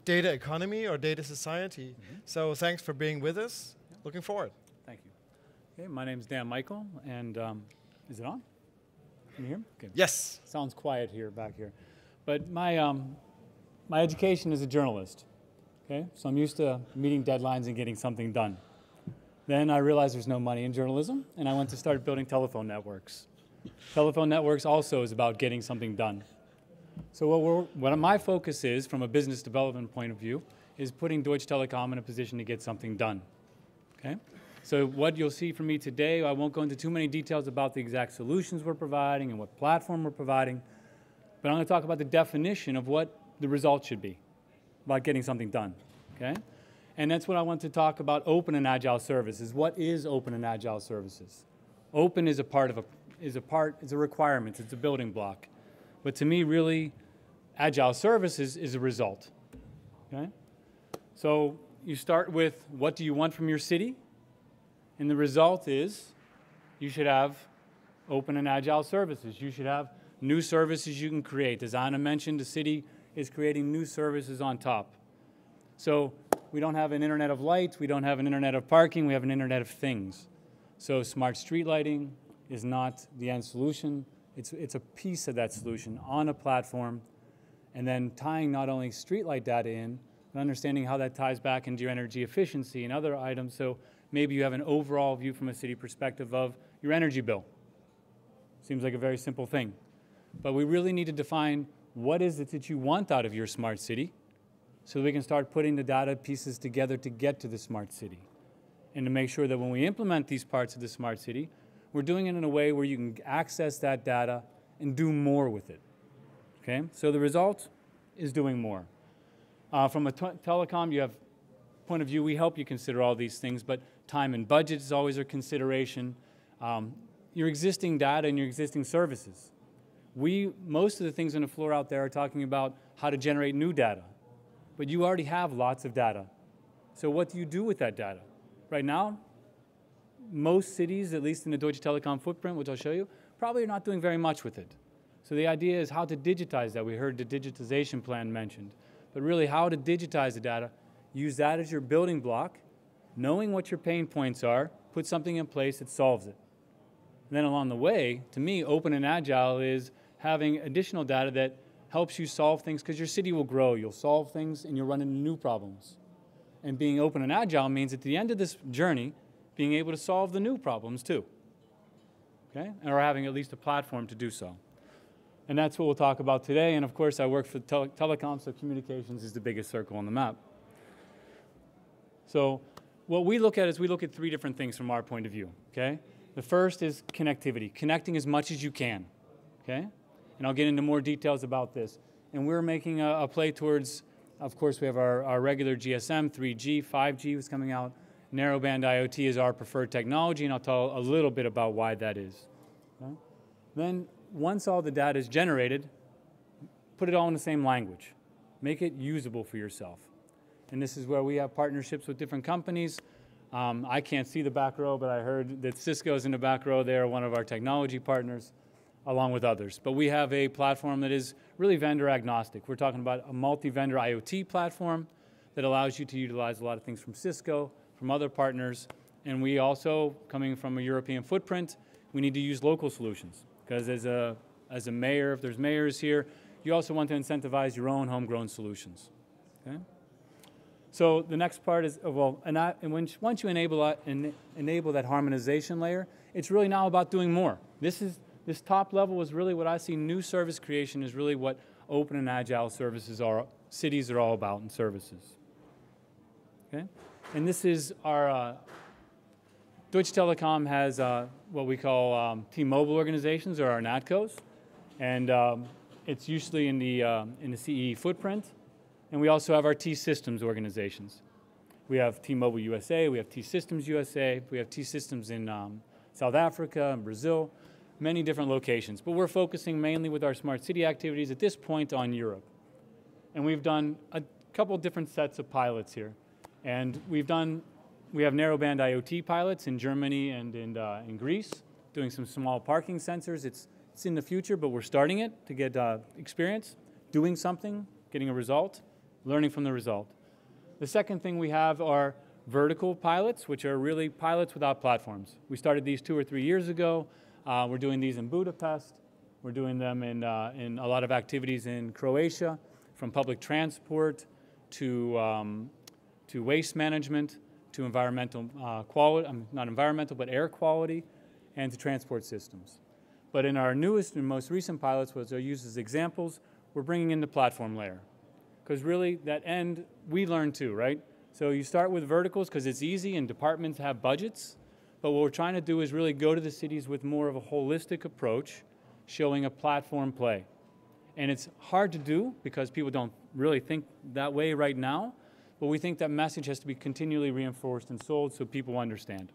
data economy or data society. So thanks for being with us. Looking forward. Thank you. Okay, my name is Dan Michael, and is it on? Can you hear me? Good. Yes. Sounds quiet here, back here. But my education is a journalist. Okay, so I'm used to meeting deadlines and getting something done. Then I realized there's no money in journalism, and I went to start building telephone networks. Telephone networks also is about getting something done. So what my focus is, from a business development point of view, is putting Deutsche Telekom in a position to get something done. Okay? So what you'll see from me today, I won't go into too many details about the exact solutions we're providing and what platform we're providing, but I'm going to talk about the definition of what the result should be, about getting something done. Okay? And that's what I want to talk about, open and agile services. What is open and agile services? Open is a requirement, it's a building block. But to me, really, agile services is a result. Okay? So you start with, what do you want from your city? And the result is you should have open and agile services. You should have new services you can create. As Anna mentioned, the city is creating new services on top. So we don't have an internet of lights, we don't have an internet of parking, we have an internet of things. So smart street lighting is not the end solution. It's a piece of that solution on a platform, and then tying not only streetlight data in, but understanding how that ties back into your energy efficiency and other items. So maybe you have an overall view from a city perspective of your energy bill. Seems like a very simple thing. But we really need to define what is it that you want out of your smart city so that we can start putting the data pieces together to get to the smart city. And to make sure that when we implement these parts of the smart city, we're doing it in a way where you can access that data and do more with it. Okay? So the result is doing more. From a telecom, you have point of view, we help you consider all these things, but time and budget is always a consideration. Your existing data and your existing services. Most of the things on the floor out there are talking about how to generate new data, but you already have lots of data. So what do you do with that data? Right now, most cities, at least in the Deutsche Telekom footprint, which I'll show you, probably are not doing very much with it. So the idea is how to digitize that. We heard the digitization plan mentioned. But really how to digitize the data, use that as your building block, knowing what your pain points are, put something in place that solves it. And then along the way, to me, open and agile is having additional data that helps you solve things, because your city will grow. You'll solve things and you'll run into new problems. And being open and agile means at the end of this journey, being able to solve the new problems too. Okay? Or having at least a platform to do so. And that's what we'll talk about today. And of course, I work for telecom, so communications is the biggest circle on the map. So what we look at is we look at three different things from our point of view. Okay? The first is connectivity, connecting as much as you can. Okay? And I'll get into more details about this. And we're making a play towards, of course, we have our regular GSM, 3G, 5G was coming out. Narrowband IoT is our preferred technology, and I'll tell a little bit about why that is. Okay? Then, once all the data is generated, put it all in the same language. Make it usable for yourself. And this is where we have partnerships with different companies. I can't see the back row, but I heard that Cisco's in the back row. They're one of our technology partners, along with others. But we have a platform that is really vendor agnostic. We're talking about a multi-vendor IoT platform that allows you to utilize a lot of things from Cisco, from other partners. And we also, coming from a European footprint, we need to use local solutions. Because as a mayor, if there's mayors here, you also want to incentivize your own homegrown solutions. Okay? So the next part is, well, once you enable that harmonization layer, it's really now about doing more. This top level is really what I see. New service creation is really what open and agile services are, cities are all about, and services. Okay? And this is our, Deutsche Telekom has what we call T-Mobile organizations, or our NATCOs. And it's usually in the CE footprint. And we also have our T-Systems organizations. We have T-Mobile USA, we have T-Systems USA, we have T-Systems in South Africa and Brazil, many different locations. But we're focusing mainly with our smart city activities at this point on Europe. And we've done a couple different sets of pilots here. And we have narrowband IoT pilots in Germany and in Greece, doing some small parking sensors. It's in the future, but we're starting it to get experience, doing something, getting a result, learning from the result. The second thing we have are vertical pilots, which are really pilots without platforms. We started these 2 or 3 years ago. We're doing these in Budapest. We're doing them in a lot of activities in Croatia, from public transport to waste management, to environmental quality, not environmental, but air quality, and to transport systems. But in our newest and most recent pilots, which are used as examples, we're bringing in the platform layer. Because really, that end, we learn too, right? So you start with verticals because it's easy and departments have budgets. But what we're trying to do is really go to the cities with more of a holistic approach, showing a platform play. And it's hard to do because people don't really think that way right now. But we think that message has to be continually reinforced and sold so people understand.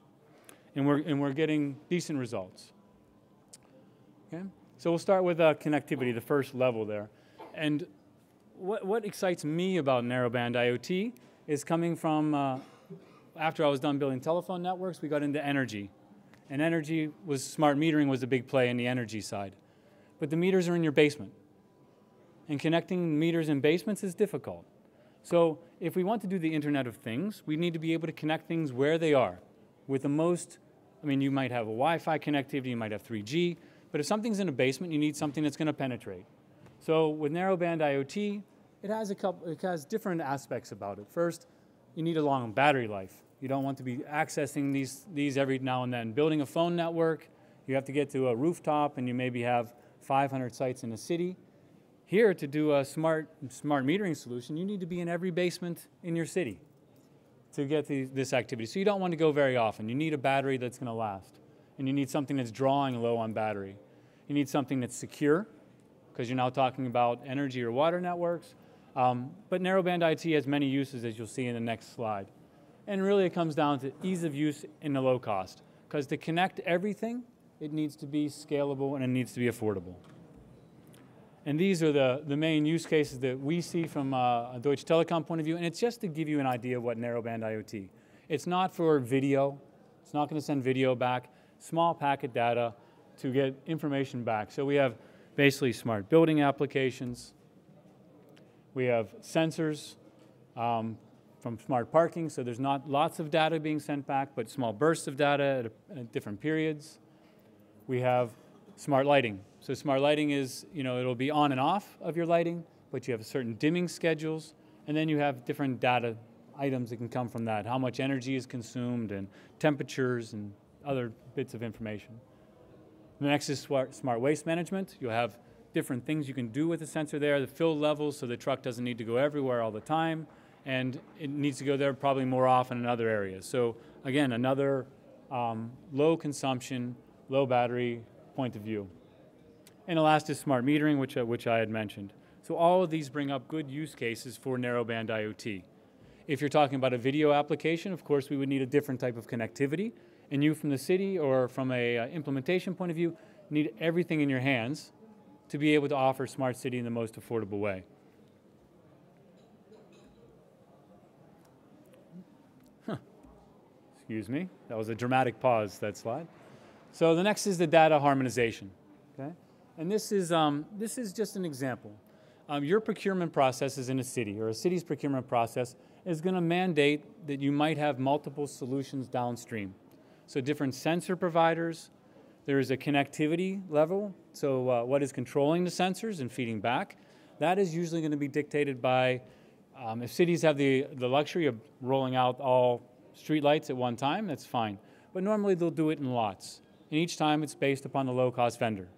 And we're getting decent results. Okay? So we'll start with connectivity, the first level there. And what excites me about narrowband IoT is coming from, after I was done building telephone networks, we got into energy. And energy smart metering was a big play in the energy side. But the meters are in your basement. And connecting meters in basements is difficult. So if we want to do the Internet of Things, we need to be able to connect things where they are. With the most, you might have a Wi-Fi connectivity, you might have 3G, but if something's in a basement, you need something that's going to penetrate. So with narrowband IoT, it has different aspects about it. First, you need a long battery life. You don't want to be accessing these every now and then. Building a phone network, you have to get to a rooftop, and you maybe have 500 sites in a city. Here, to do a smart metering solution, you need to be in every basement in your city to get this activity. So you don't want to go very often. You need a battery that's going to last. And you need something that's drawing low on battery. You need something that's secure, because you're now talking about energy or water networks. But narrowband IoT has many uses, as you'll see in the next slide. And really it comes down to ease of use and the low cost. Because to connect everything, it needs to be scalable and it needs to be affordable. And these are the main use cases that we see from a Deutsche Telekom point of view. And it's just to give you an idea of what narrowband IoT. It's not for video. It's not going to send video back, small packet data to get information back. So we have basically smart building applications. We have sensors from smart parking, so there's not lots of data being sent back, but small bursts of data at different periods. We have smart lighting. So smart lighting is, it'll be on and off of your lighting, but you have certain dimming schedules, and then you have different data items that can come from that, how much energy is consumed and temperatures and other bits of information. The next is smart waste management. You'll have different things you can do with the sensor there, the fill levels, so the truck doesn't need to go everywhere all the time, and it needs to go there probably more often in other areas. So again, another low consumption, low battery point of view. And the last is smart metering, which I had mentioned. So all of these bring up good use cases for narrowband IoT. If you're talking about a video application, of course, we would need a different type of connectivity. And you from the city or from a implementation point of view need everything in your hands to be able to offer smart city in the most affordable way. Excuse me, that was a dramatic pause, that slide. So the next is the data harmonization, okay? And this is just an example. Your procurement process is in a city, or a city's procurement process is going to mandate that you might have multiple solutions downstream. So different sensor providers, there is a connectivity level, so what is controlling the sensors and feeding back. That is usually going to be dictated by, if cities have the luxury of rolling out all street lights at one time, that's fine. But normally they'll do it in lots. And each time it's based upon the low-cost vendor,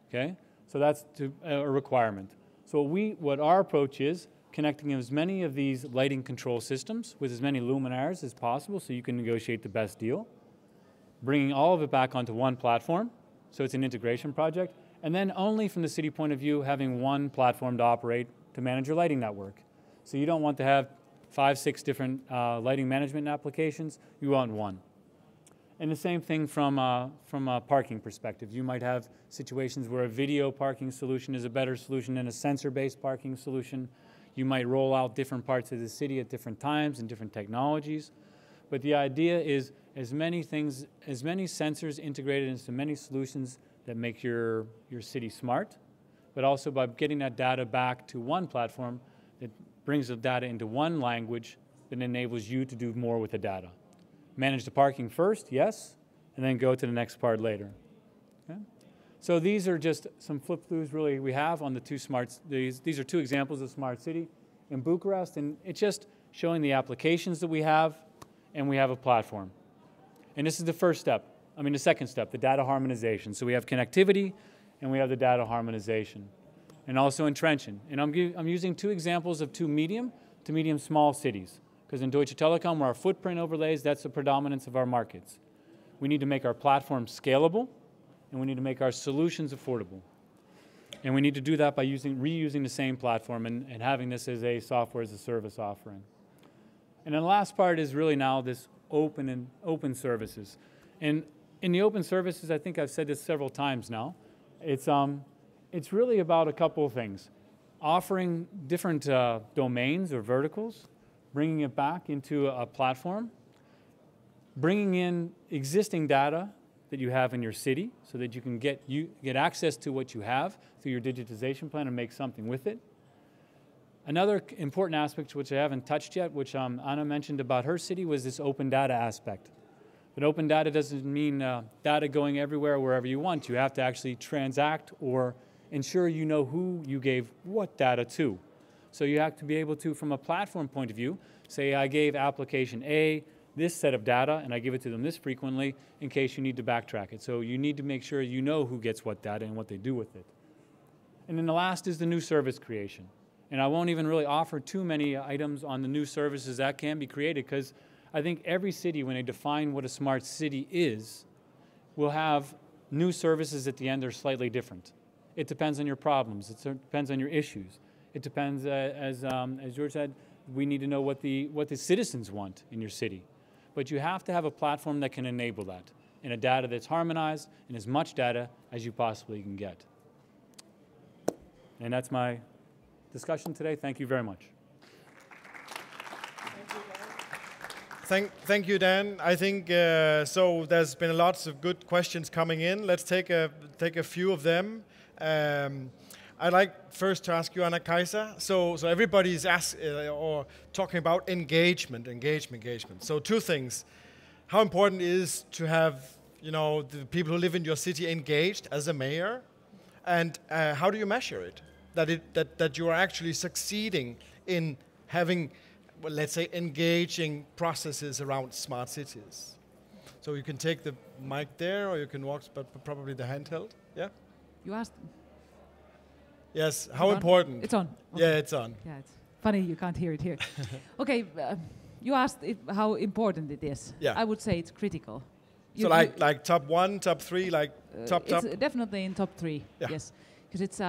okay? So that's a requirement. So what our approach is, connecting as many of these lighting control systems with as many luminaires as possible so you can negotiate the best deal, bringing all of it back onto one platform, so it's an integration project, and then only from the city point of view, having one platform to operate to manage your lighting network. So you don't want to have 5, 6 different lighting management applications, you want one. And the same thing from a parking perspective. You might have situations where a video parking solution is a better solution than a sensor-based parking solution. You might roll out different parts of the city at different times and different technologies. But the idea is as many sensors integrated into many solutions that make your city smart, but also by getting that data back to one platform that brings the data into one language that enables you to do more with the data. Manage the parking first, yes, and then go to the next part later. Okay? So these are just some flip-throughs really we have on the two smarts. These are 2 examples of Smart City in Bucharest, and it's just showing the applications that we have, and we have a platform. And this is the the second step, the data harmonization. So we have connectivity, and we have the data harmonization, and also entrenching. And I'm using 2 examples of 2 medium to medium small cities. Because in Deutsche Telekom, where our footprint overlays, that's the predominance of our markets. We need to make our platform scalable, and we need to make our solutions affordable. And we need to do that by reusing the same platform and having this as a software as a service offering. And then the last part is really now this open services. And in the open services, I think I've said this several times now, it's really about a couple of things. Offering different domains or verticals, bringing it back into a platform, bringing in existing data that you have in your city so that you can get access to what you have through your digitization plan and make something with it. Another important aspect which I haven't touched yet, which Anna mentioned about her city, was this open data aspect. But open data doesn't mean data going everywhere, wherever you want. You have to actually transact or ensure you know who you gave what data to. So you have to be able to, from a platform point of view, say I gave application A this set of data and I give it to them this frequently in case you need to backtrack it. So you need to make sure you know who gets what data and what they do with it. And then the last is the new service creation. And I won't even really offer too many items on the new services that can be created because I think every city, when they define what a smart city is, will have new services at the end that are slightly different. It depends on your problems. It depends on your issues. It depends, as George said, we need to know what the citizens want in your city. But you have to have a platform that can enable that, and a data that's harmonized, and as much data as you possibly can get. And that's my discussion today. Thank you very much. Thank you, Dan. I think so. There's been lots of good questions coming in. Let's take a few of them. I'd like first to ask you, Anna-Kaisa. So everybody's or talking about engagement. So two things: how important it is to have the people who live in your city engaged as a mayor, and how do you measure it? That you are actually succeeding in having, well, let's say, engaging processes around smart cities. So you can take the mic there, or you can walk, but probably the handheld. Yeah. You asked. Yes. How important? It's on. Okay. Yeah, it's on. Yeah, it's funny you can't hear it here. Okay. You asked how important it is. Yeah. I would say it's critical. So like top 1, top 3, like top. It's definitely in top 3. Yeah. Yes, because it's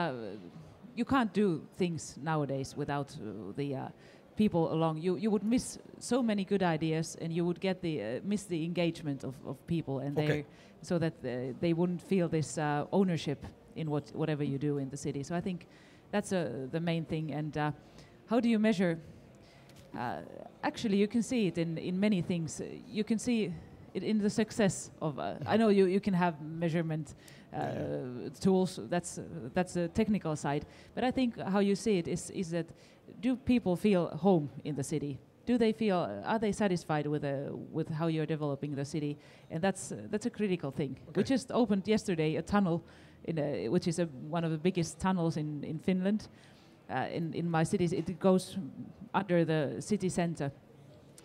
you can't do things nowadays without the people along. You would miss so many good ideas, and you would get miss the engagement of people, and so that they wouldn't feel this ownership in whatever you do in the city. So I think that's the main thing. And how do you measure? Actually, you can see it in many things. You can see it in the success of. I know you can have measurement tools. That's the technical side. But I think how you see it is that, do people feel home in the city? Are they satisfied with how you're developing the city? And that's a critical thing. Okay. We just opened yesterday a tunnel which is one of the biggest tunnels in Finland. In my cities, it goes under the city center.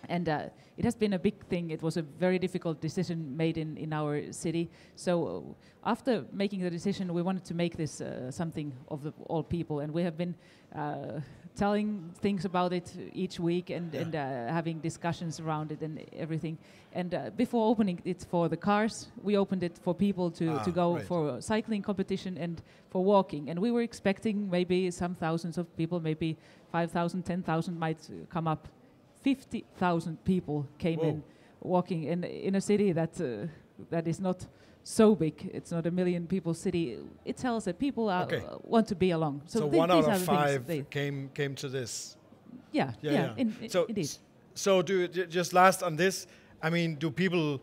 And it has been a big thing. It was a very difficult decision made in our city. So after making the decision, we wanted to make this something of all people. And we have been telling things about it each week and having discussions around it and everything. And before opening it for the cars, we opened it for people to go for a cycling competition and for walking. And we were expecting maybe some thousands of people, maybe 5,000, 10,000 might come up. 50,000 people came in walking in a city that is not so big. It's not a million people city. It tells that people want to be along. So 1 out of 5 came to this. Yeah. Indeed. So just last on this. I mean, do people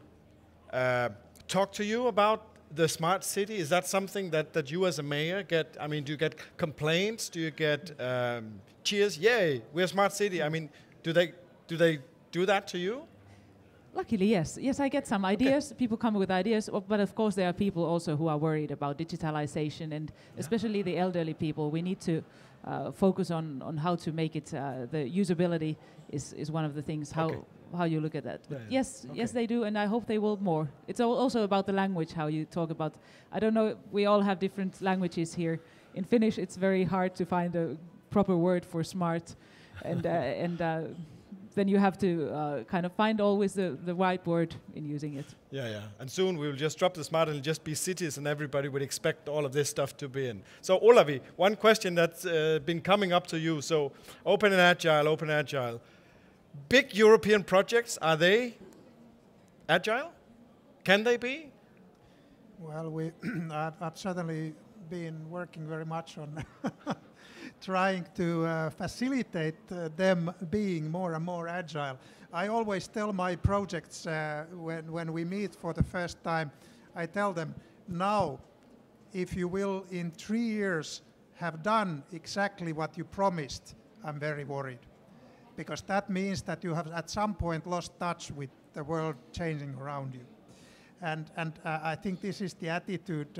talk to you about the smart city? Is that something that you as a mayor get? I mean, do you get complaints? Do you get cheers? Yay, we're a smart city. I mean, do they do that to you? Luckily, yes. Yes, I get some ideas. People come with ideas, but of course there are people also who are worried about digitalization, and especially the elderly people. We need to focus on how to make it. The usability is one of the things. How you look at that. Yes, they do, and I hope they will more. It's also about the language, how you talk about. I don't know. We all have different languages here. In Finnish, it's very hard to find a proper word for smart, and then you have to kind of find always the right word in using it. Yeah. And soon we will just drop the smart and it'll just be cities, and everybody would expect all of this stuff to be in. So Olavi, one question that's been coming up to you. So open and agile. Big European projects, are they agile? Can they be? Well, I've certainly been working very much on trying to facilitate them being more and more agile. I always tell my projects when we meet for the first time, I tell them, now, if you will in 3 years have done exactly what you promised, I'm very worried. Because that means that you have at some point lost touch with the world changing around you. And I think this is the attitude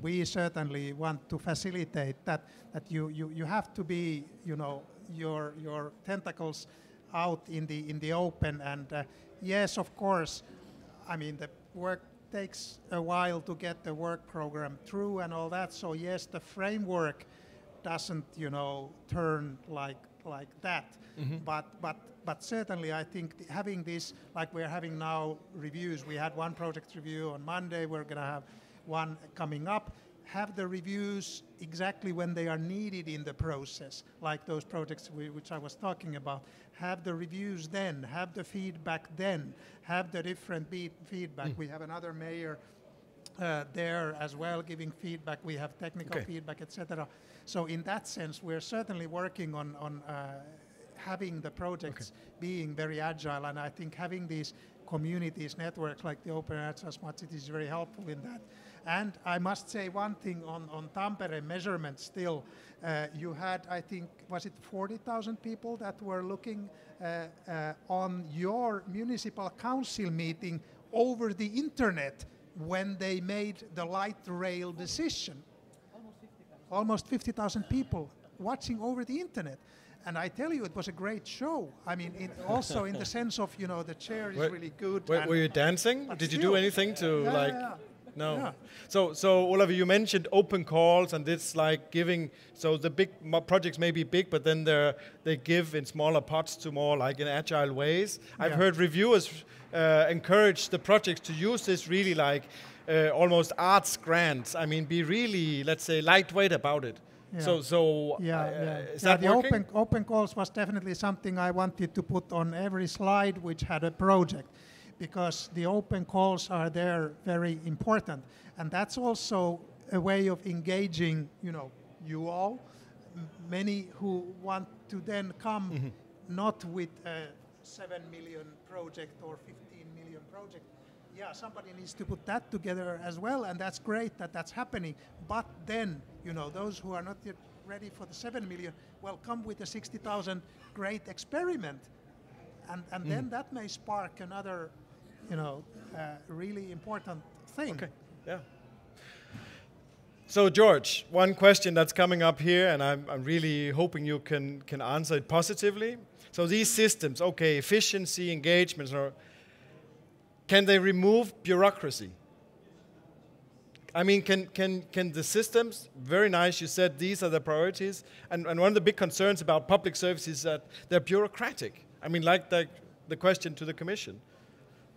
we certainly want to facilitate, that you have to be, your tentacles out in the open. And yes, of course, I mean, the work takes a while to get the work program through and all that. So yes, the framework doesn't, turn like that. But certainly I think having this, like we're having now reviews, we had one project review on Monday, we're going to have one coming up, have the reviews exactly when they are needed in the process, like those projects which I was talking about. Have the reviews then, have the feedback then, have the different feedback. We have another mayor there as well giving feedback. We have technical feedback, etc. So in that sense, we're certainly working on having the projects being very agile, and I think having these communities, networks like the Open Agile Smart City is very helpful in that. And I must say one thing on Tampere measurement still, you had, I think, was it 40,000 people that were looking on your municipal council meeting over the internet when they made the light rail decision. Almost 50,000 people watching over the internet. And I tell you, it was a great show. I mean, also in the sense of, you know, the chair is really good. Were you dancing? Did you do anything to No. Yeah. So Olavi, you mentioned open calls, and it's like giving. So the big projects may be big, but then they give in smaller pots to more like in agile ways. I've heard reviewers encourage the projects to use this really like almost arts grants. I mean, be really, let's say, lightweight about it. Yeah. Is that the working? open calls was definitely something I wanted to put on every slide which had a project, because the open calls are there very important, and that's also a way of engaging, you know, you all, many who want to then come not with a 7 million project or 15 million project. Yeah, somebody needs to put that together as well, and that's great that that's happening. But then, you know, those who are not yet ready for the 7 million, well, come with a 60,000 great experiment, and then that may spark another, you know, really important thing. Okay, yeah. So George, one question that's coming up here, and I'm really hoping you can answer it positively. So these systems, okay, efficiency, engagements, or can they remove bureaucracy? I mean, can the systems, very nice, you said these are the priorities, and one of the big concerns about public services is that they're bureaucratic. I mean, like the question to the Commission.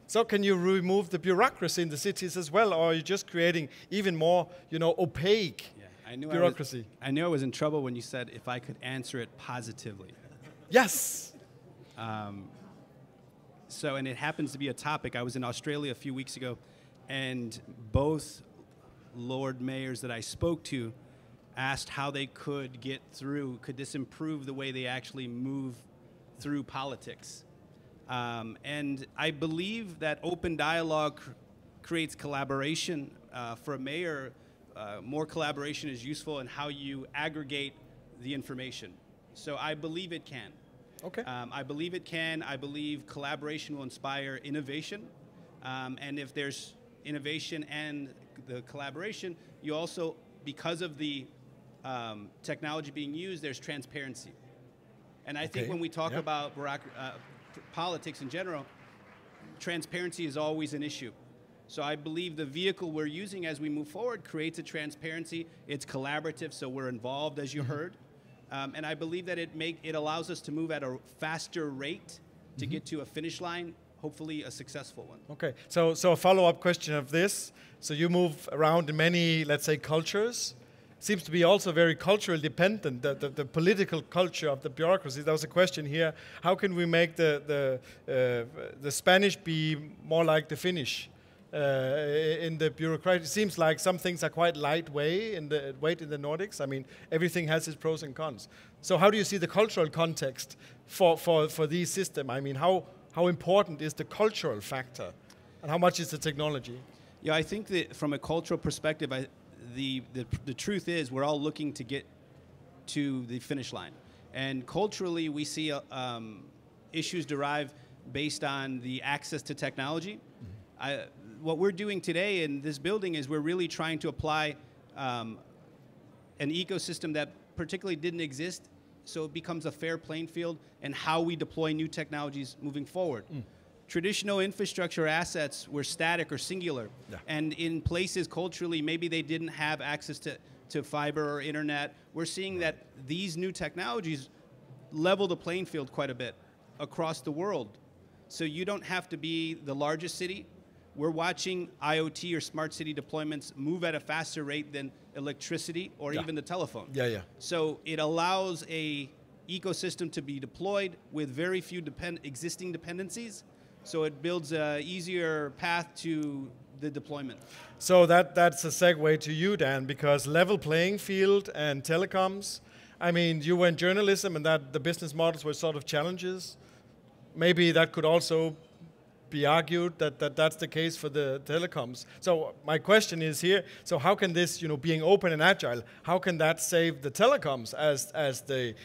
So can you remove the bureaucracy in the cities as well, or are you just creating even more, you know, opaque bureaucracy? I knew I was in trouble when you said if I could answer it positively. Yes. So, and it happens to be a topic. I was in Australia a few weeks ago, and both Lord Mayors that I spoke to asked how they could get through, could this improve the way they actually move through politics? And I believe that open dialogue creates collaboration. For a mayor, more collaboration is useful in how you aggregate the information. So I believe it can. Okay. I believe it can. I believe collaboration will inspire innovation. And if there's innovation and the collaboration, you also, because of the technology being used, there's transparency. And I think when we talk about politics in general, transparency is always an issue. So I believe the vehicle we're using as we move forward creates a transparency. It's collaborative, so we're involved, as you heard. And I believe that it allows us to move at a faster rate to get to a finish line, hopefully a successful one. Okay, so a follow-up question of this. So you move around in many, let's say, cultures. Seems to be also very culturally dependent, the political culture of the bureaucracy. There was a question here, how can we make the Spanish be more like the Finnish in the bureaucracy? It seems like some things are quite lightweight in the Nordics. I mean, everything has its pros and cons. So how do you see the cultural context for these systems? I mean, how important is the cultural factor, and how much is the technology? Yeah, I think that from a cultural perspective, the truth is we're all looking to get to the finish line. And culturally, we see issues derive based on the access to technology. What we're doing today in this building is we're really trying to apply an ecosystem that particularly didn't exist, so it becomes a fair playing field in how we deploy new technologies moving forward. Traditional infrastructure assets were static or singular. Yeah. And in places culturally, maybe they didn't have access to fiber or internet. We're seeing that these new technologies level the playing field quite a bit across the world. So you don't have to be the largest city. We're watching IoT or smart city deployments move at a faster rate than electricity or even the telephone. So it allows a ecosystem to be deployed with very few existing dependencies. So it builds an easier path to the deployment. So that's a segue to you, Dan, because level playing field and telecoms, I mean, you were in journalism and that the business models were sort of challenges. Maybe that could also be argued that that's the case for the telecoms. So my question is here, so how can this, being open and agile, how can that save the telecoms as the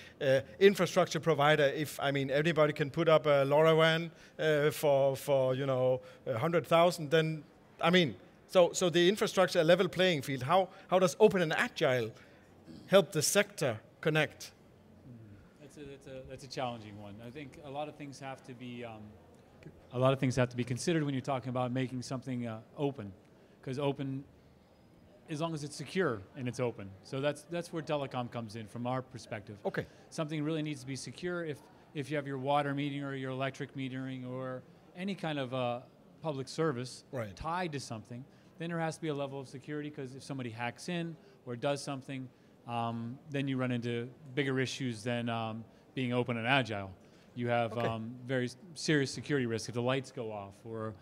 infrastructure provider if, everybody can put up a LoRaWAN for 100,000, then, so the infrastructure, a level playing field, how does open and agile help the sector connect? That's a challenging one. I think a lot of things have to be considered when you're talking about making something open, because open, as long as it's secure and it's open. So that's where telecom comes in from our perspective. Okay. Something really needs to be secure. If you have your water metering or your electric metering or any kind of public service tied to something, then there has to be a level of security, because if somebody hacks in or does something, then you run into bigger issues than being open and agile. You have very serious security risk if the lights go off, or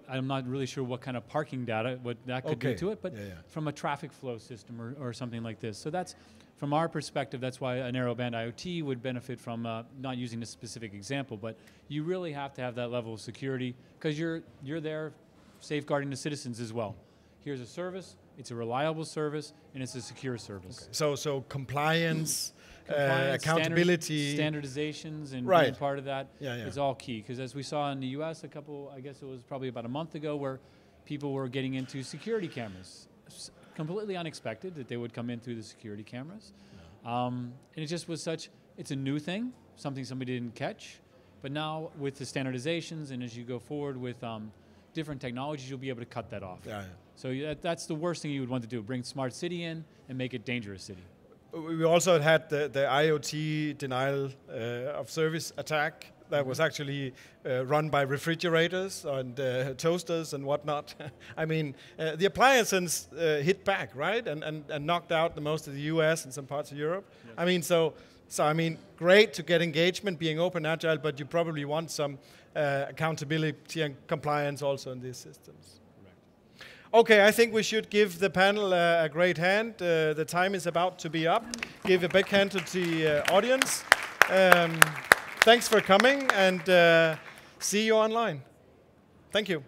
I'm not really sure what kind of parking data, what that could do to it, but from a traffic flow system or something like this. So that's, from our perspective, that's why a narrowband IoT would benefit from not using a specific example, but you really have to have that level of security, because you're there safeguarding the citizens as well. Here's a service, it's a reliable service, and it's a secure service. Okay. So compliance, accountability, standardizations, and being part of that is all key. Because as we saw in the U.S. I guess it was probably about a month ago, where people were getting into security cameras. Completely unexpected that they would come in through the security cameras. And it just was it's a new thing, something somebody didn't catch. But now with the standardizations, and as you go forward with different technologies, you'll be able to cut that off. So that's the worst thing you would want to do, bring smart city in and make it dangerous city. We also had the IoT denial of service attack that was actually run by refrigerators and toasters and whatnot. The appliances hit back, right? And knocked out the most of the US and some parts of Europe. Yes. So great to get engagement, being open, agile, but you probably want some accountability and compliance also in these systems. Okay, I think we should give the panel a great hand. The time is about to be up. Give a big hand to the audience. Thanks for coming, and see you online. Thank you.